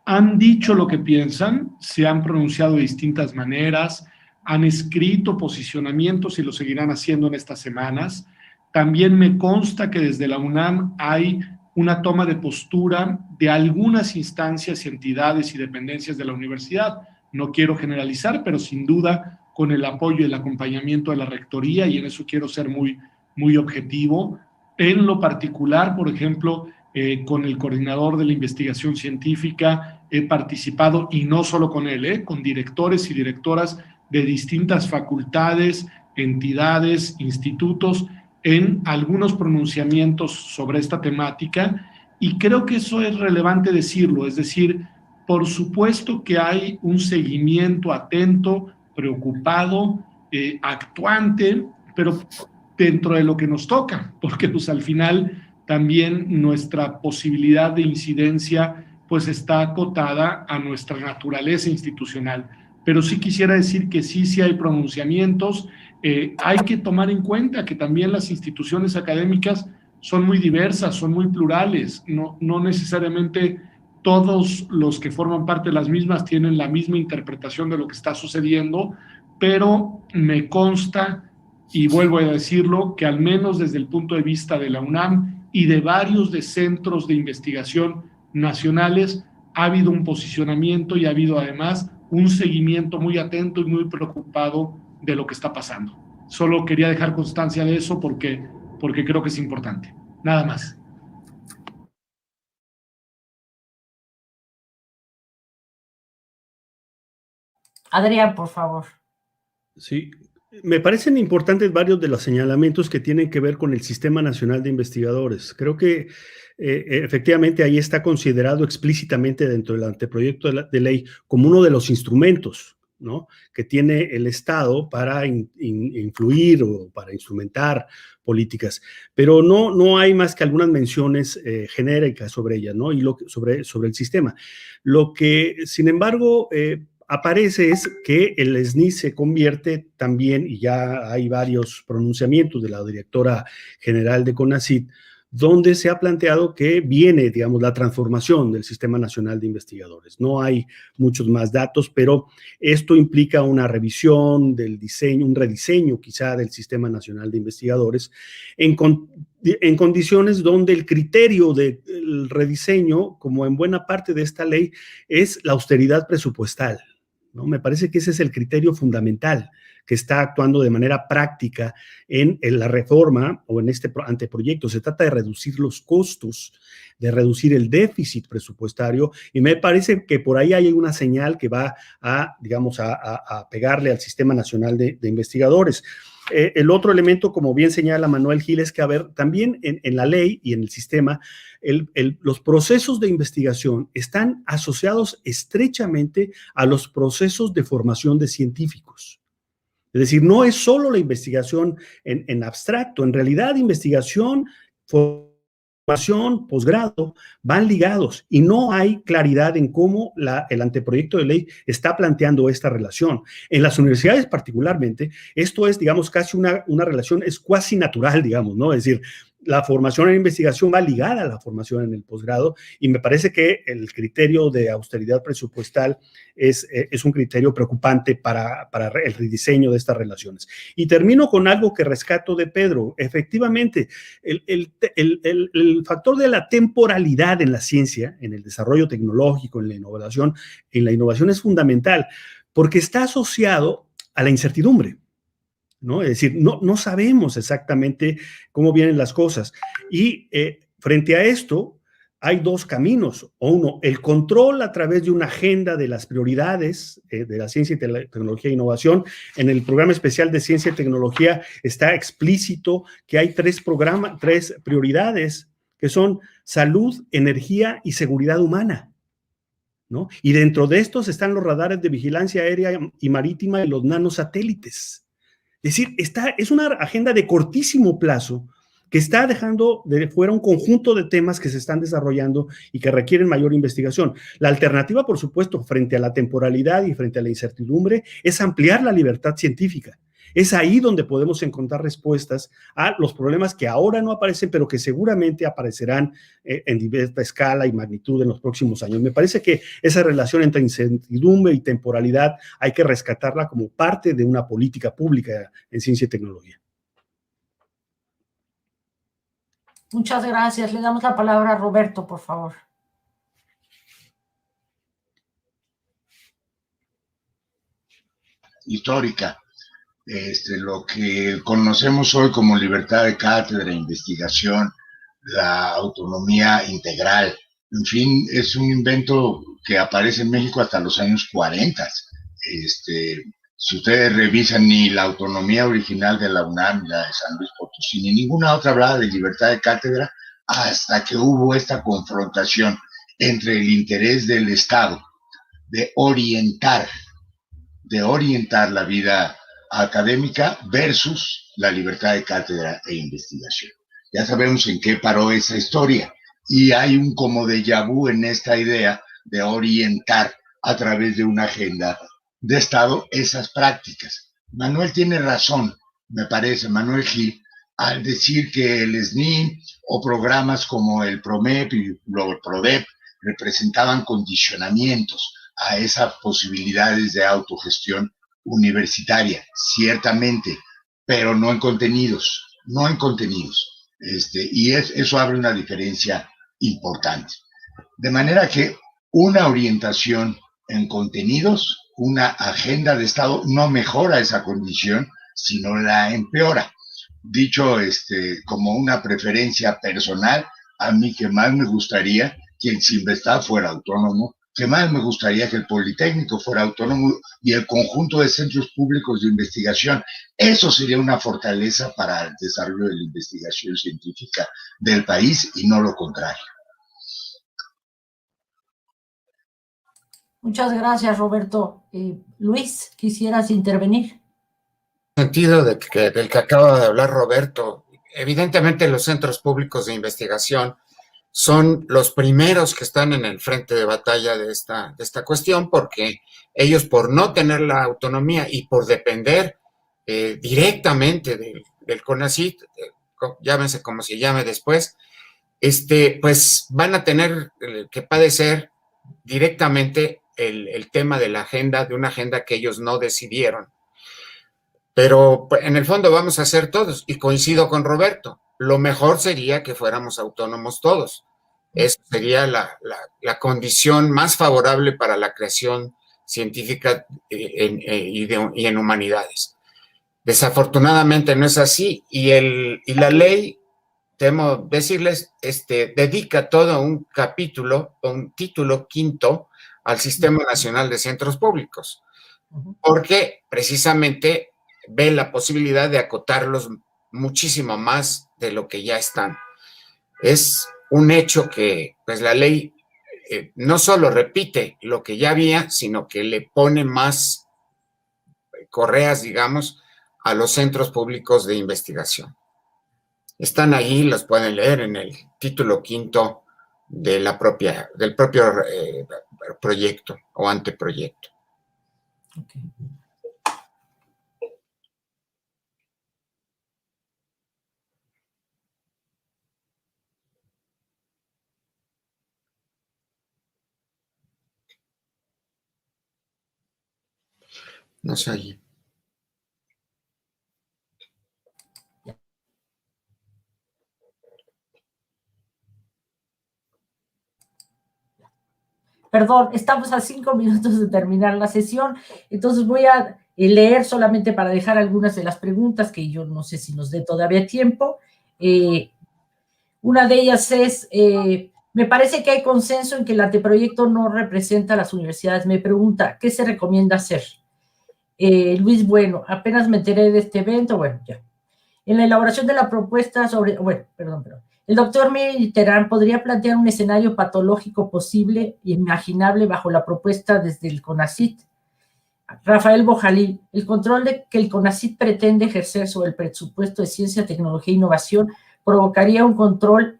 han dicho lo que piensan, se han pronunciado de distintas maneras, han escrito posicionamientos y lo seguirán haciendo en estas semanas. También me consta que desde la UNAM hay una toma de postura de algunas instancias y entidades y dependencias de la universidad. No quiero generalizar, pero sin duda con el apoyo y el acompañamiento de la rectoría, y en eso quiero ser muy objetivo. En lo particular, por ejemplo, con el coordinador de la investigación científica he participado, y no solo con él, con directores y directoras de distintas facultades, entidades, institutos, en algunos pronunciamientos sobre esta temática, y creo que eso es relevante decirlo, es decir, por supuesto que hay un seguimiento atento, preocupado, actuante, pero dentro de lo que nos toca, porque pues al final también nuestra posibilidad de incidencia pues está acotada a nuestra naturaleza institucional. Pero sí quisiera decir que sí hay pronunciamientos. Hay que tomar en cuenta que también las instituciones académicas son muy diversas, son muy plurales, no necesariamente todos los que forman parte de las mismas tienen la misma interpretación de lo que está sucediendo, pero me consta, y vuelvo a decirlo, que al menos desde el punto de vista de la UNAM y de varios de centros de investigación nacionales, ha habido un posicionamiento y ha habido además un seguimiento muy atento y muy preocupado de lo que está pasando. Solo quería dejar constancia de eso porque creo que es importante. Nada más. Adrián, por favor. Sí, me parecen importantes varios de los señalamientos que tienen que ver con el Sistema Nacional de Investigadores. Creo que efectivamente ahí está considerado explícitamente dentro del anteproyecto de ley como uno de los instrumentos, ¿no?, que tiene el Estado para influir o para instrumentar políticas, pero no hay más que algunas menciones genéricas sobre ellas, ¿no?, y sobre el sistema. Lo que, sin embargo, aparece es que el SNI se convierte también, y ya hay varios pronunciamientos de la directora general de CONACYT, donde se ha planteado que viene, digamos, la transformación del Sistema Nacional de Investigadores. No hay muchos más datos, pero esto implica una revisión del diseño, un rediseño quizá del Sistema Nacional de Investigadores en condiciones donde el criterio del rediseño, como en buena parte de esta ley, es la austeridad presupuestal, ¿no? Me parece que ese es el criterio fundamental que está actuando de manera práctica en la reforma o en este anteproyecto. Se trata de reducir los costos, de reducir el déficit presupuestario, y me parece que por ahí hay una señal que va a, digamos, a pegarle al Sistema Nacional de Investigadores. El otro elemento, como bien señala Manuel Gil, es que, a ver, también en la ley y en el sistema, los procesos de investigación están asociados estrechamente a los procesos de formación de científicos. Es decir, no es solo la investigación en abstracto, en realidad investigación, formación, posgrado, van ligados y no hay claridad en cómo el anteproyecto de ley está planteando esta relación. En las universidades particularmente, esto es, digamos, casi una relación, es cuasi natural, digamos, ¿no? Es decir, la formación en investigación va ligada a la formación en el posgrado y me parece que el criterio de austeridad presupuestal es un criterio preocupante para el rediseño de estas relaciones. Y termino con algo que rescato de Pedro. Efectivamente, el factor de la temporalidad en la ciencia, en el desarrollo tecnológico, en la innovación es fundamental porque está asociado a la incertidumbre, ¿no? Es decir, no sabemos exactamente cómo vienen las cosas. Y frente a esto, hay dos caminos. Uno, el control a través de una agenda de las prioridades de la ciencia, tecnología e innovación. En el programa especial de ciencia y tecnología está explícito que hay tres prioridades, que son salud, energía y seguridad humana, ¿no? Y dentro de estos están los radares de vigilancia aérea y marítima y los nanosatélites. Es decir, es una agenda de cortísimo plazo que está dejando de fuera un conjunto de temas que se están desarrollando y que requieren mayor investigación. La alternativa, por supuesto, frente a la temporalidad y frente a la incertidumbre, es ampliar la libertad científica. Es ahí donde podemos encontrar respuestas a los problemas que ahora no aparecen, pero que seguramente aparecerán en diversa escala y magnitud en los próximos años. Me parece que esa relación entre incertidumbre y temporalidad hay que rescatarla como parte de una política pública en ciencia y tecnología. Muchas gracias. Le damos la palabra a Roberto, por favor. Histórica. Lo que conocemos hoy como libertad de cátedra, investigación, la autonomía integral, en fin, es un invento que aparece en México hasta los años 40. Si ustedes revisan, ni la autonomía original de la UNAM, la de San Luis Potosí, ni ninguna otra hablaba de libertad de cátedra hasta que hubo esta confrontación entre el interés del Estado de orientar la vida académica versus la libertad de cátedra e investigación. Ya sabemos en qué paró esa historia y hay un como déjà vu en esta idea de orientar a través de una agenda de Estado esas prácticas. Manuel tiene razón, me parece, Manuel Gil, al decir que el SNI o programas como el PROMEP y el PRODEP representaban condicionamientos a esas posibilidades de autogestión universitaria, ciertamente, pero no en contenidos. Y eso abre una diferencia importante. De manera que una orientación en contenidos, una agenda de Estado no mejora esa condición, sino la empeora. Dicho como una preferencia personal, a mí que más me gustaría que el CINVESTAD fuera autónomo, que más me gustaría que el Politécnico fuera autónomo y el conjunto de centros públicos de investigación. Eso sería una fortaleza para el desarrollo de la investigación científica del país y no lo contrario. Muchas gracias, Roberto. Luis, ¿quisieras intervenir? En el sentido del que acaba de hablar Roberto, evidentemente los centros públicos de investigación son los primeros que están en el frente de batalla de esta cuestión, porque ellos, por no tener la autonomía y por depender directamente del CONACYT, llámese como se llame después, pues van a tener que padecer directamente el tema de la agenda, de una agenda que ellos no decidieron. Pero en el fondo vamos a ser todos, y coincido con Roberto, lo mejor sería que fuéramos autónomos todos. Esa sería la condición más favorable para la creación científica y en humanidades. Desafortunadamente no es así, y la ley, temo decirles, dedica todo un capítulo, un título quinto al Sistema Nacional de Centros Públicos, porque precisamente ve la posibilidad de acotarlos muchísimo más de lo que ya están. Es un hecho que pues la ley no solo repite lo que ya había, sino que le pone más correas, digamos, a los centros públicos de investigación. Están ahí, los pueden leer en el título quinto del propio proyecto o anteproyecto. Okay. No sé allí. Perdón, estamos a 5 minutos de terminar la sesión, entonces voy a leer solamente para dejar algunas de las preguntas que yo no sé si nos dé todavía tiempo. Una de ellas es, me parece que hay consenso en que el anteproyecto no representa a las universidades. Me pregunta, ¿qué se recomienda hacer? Luis, bueno, apenas me enteré de este evento, bueno, ya. En la elaboración de la propuesta sobre, bueno, perdón. El doctor Mitterrand podría plantear un escenario patológico posible e imaginable bajo la propuesta desde el CONACYT. Rafael Bojalil, el control que el CONACYT pretende ejercer sobre el presupuesto de ciencia, tecnología e innovación provocaría un control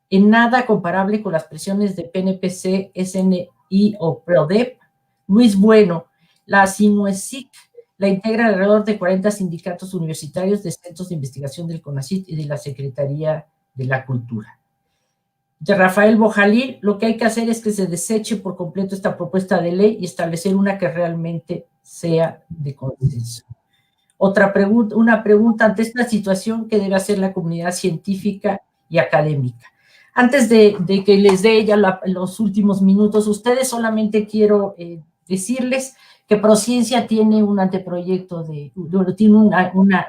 en nada comparable con las presiones de PNPC, SNI o PRODEP. Luis Bueno, la SINUESIC la integra alrededor de 40 sindicatos universitarios de centros de investigación del CONACYT y de la Secretaría de la Cultura. De Rafael Bojalil, lo que hay que hacer es que se deseche por completo esta propuesta de ley y establecer una que realmente sea de consenso. Una pregunta ante esta situación que debe hacer la comunidad científica y académica. Antes de que les dé ya los últimos minutos, ustedes solamente quiero decirles que Prociencia tiene un anteproyecto tiene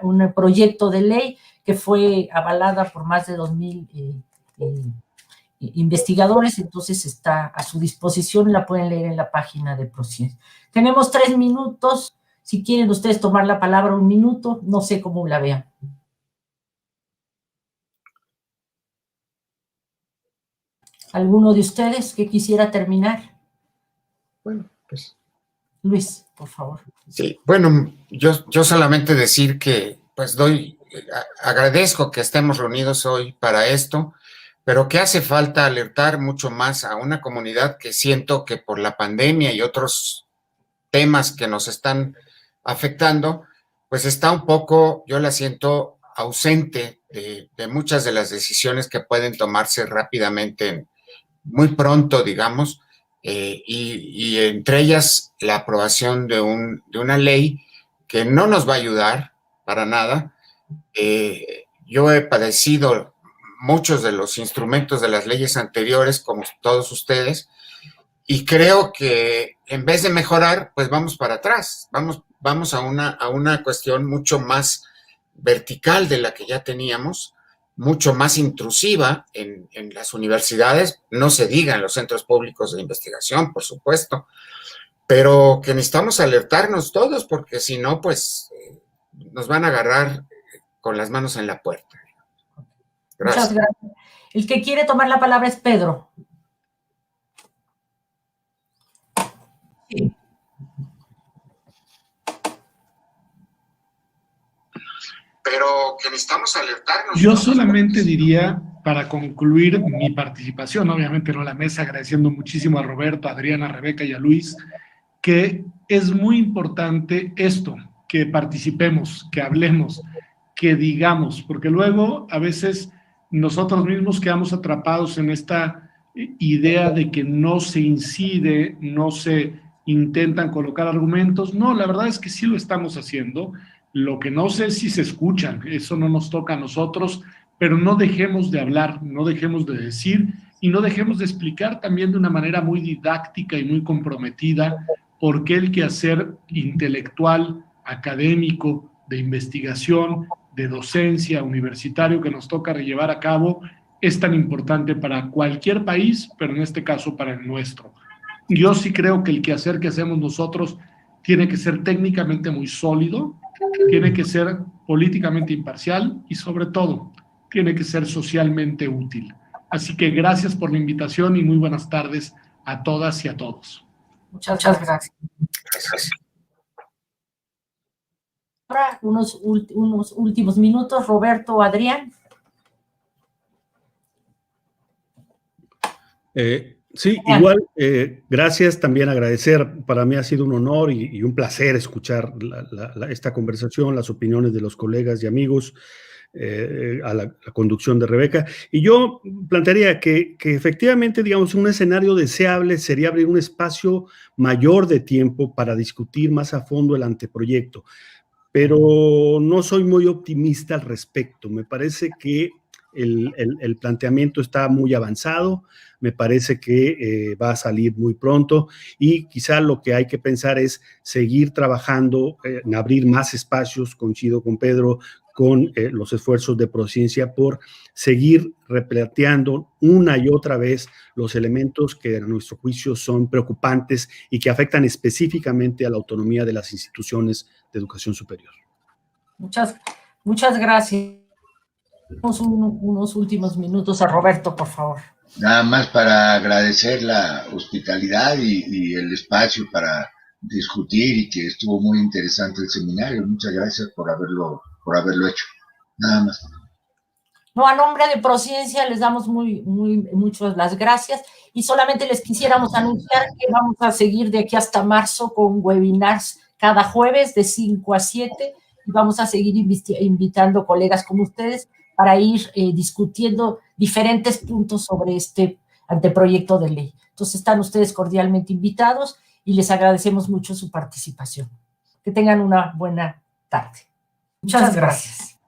un proyecto de ley que fue avalada por más de 2,000 investigadores, entonces está a su disposición, la pueden leer en la página de Prociencia. Tenemos 3 minutos, si quieren ustedes tomar la palabra 1 minuto, no sé cómo la vean. ¿Alguno de ustedes que quisiera terminar? Bueno, pues... Luis, por favor. Sí, bueno, yo solamente decir que pues agradezco que estemos reunidos hoy para esto, pero que hace falta alertar mucho más a una comunidad que siento que por la pandemia y otros temas que nos están afectando, pues está un poco, yo la siento ausente de muchas de las decisiones que pueden tomarse rápidamente, muy pronto, digamos, y entre ellas la aprobación de una ley que no nos va a ayudar para nada. Yo he padecido muchos de los instrumentos de las leyes anteriores, como todos ustedes, y creo que en vez de mejorar, pues vamos para atrás, vamos a una cuestión mucho más vertical de la que ya teníamos, mucho más intrusiva en las universidades, no se diga en los centros públicos de investigación, por supuesto, pero que necesitamos alertarnos todos, porque si no, pues nos van a agarrar con las manos en la puerta. Gracias. Muchas gracias. El que quiere tomar la palabra es Pedro. Sí. Pero que necesitamos alertarnos. Yo solamente diría, para concluir mi participación, obviamente no la mesa, agradeciendo muchísimo a Roberto, a Adriana, a Rebeca y a Luis, que es muy importante esto, que participemos, que hablemos, que digamos, porque luego a veces nosotros mismos quedamos atrapados en esta idea de que no se incide, no se intentan colocar argumentos. No, la verdad es que sí lo estamos haciendo. Lo que no sé es si se escuchan, eso no nos toca a nosotros, pero no dejemos de hablar, no dejemos de decir y no dejemos de explicar también de una manera muy didáctica y muy comprometida por qué el quehacer intelectual, académico, de investigación, de docencia, universitario que nos toca llevar a cabo es tan importante para cualquier país, pero en este caso para el nuestro. Yo sí creo que el quehacer que hacemos nosotros tiene que ser técnicamente muy sólido, tiene que ser políticamente imparcial y sobre todo tiene que ser socialmente útil. Así que gracias por la invitación y muy buenas tardes a todas y a todos. Muchas gracias. Ahora unos últimos minutos, Roberto, Adrián. Sí, igual, gracias, también agradecer, para mí ha sido un honor y un placer escuchar esta conversación, las opiniones de los colegas y amigos, a la conducción de Rebeca. Y yo plantearía que efectivamente, digamos, un escenario deseable sería abrir un espacio mayor de tiempo para discutir más a fondo el anteproyecto, pero no soy muy optimista al respecto. Me parece que el planteamiento está muy avanzado, me parece que va a salir muy pronto y quizá lo que hay que pensar es seguir trabajando en abrir más espacios, coincido con Pedro, con los esfuerzos de Prociencia por seguir replanteando una y otra vez los elementos que a nuestro juicio son preocupantes y que afectan específicamente a la autonomía de las instituciones de educación superior. Muchas gracias. Unos últimos minutos a Roberto, por favor. Nada más para agradecer la hospitalidad y el espacio para discutir y que estuvo muy interesante el seminario. Muchas gracias por haberlo hecho. Nada más. No, a nombre de Prociencia les damos muchas las gracias y solamente les quisiéramos anunciar que vamos a seguir de aquí hasta marzo con webinars cada jueves de 5 a 7 y vamos a seguir invitando colegas como ustedes para ir discutiendo diferentes puntos sobre este anteproyecto de ley. Entonces están ustedes cordialmente invitados y les agradecemos mucho su participación. Que tengan una buena tarde. Muchas gracias.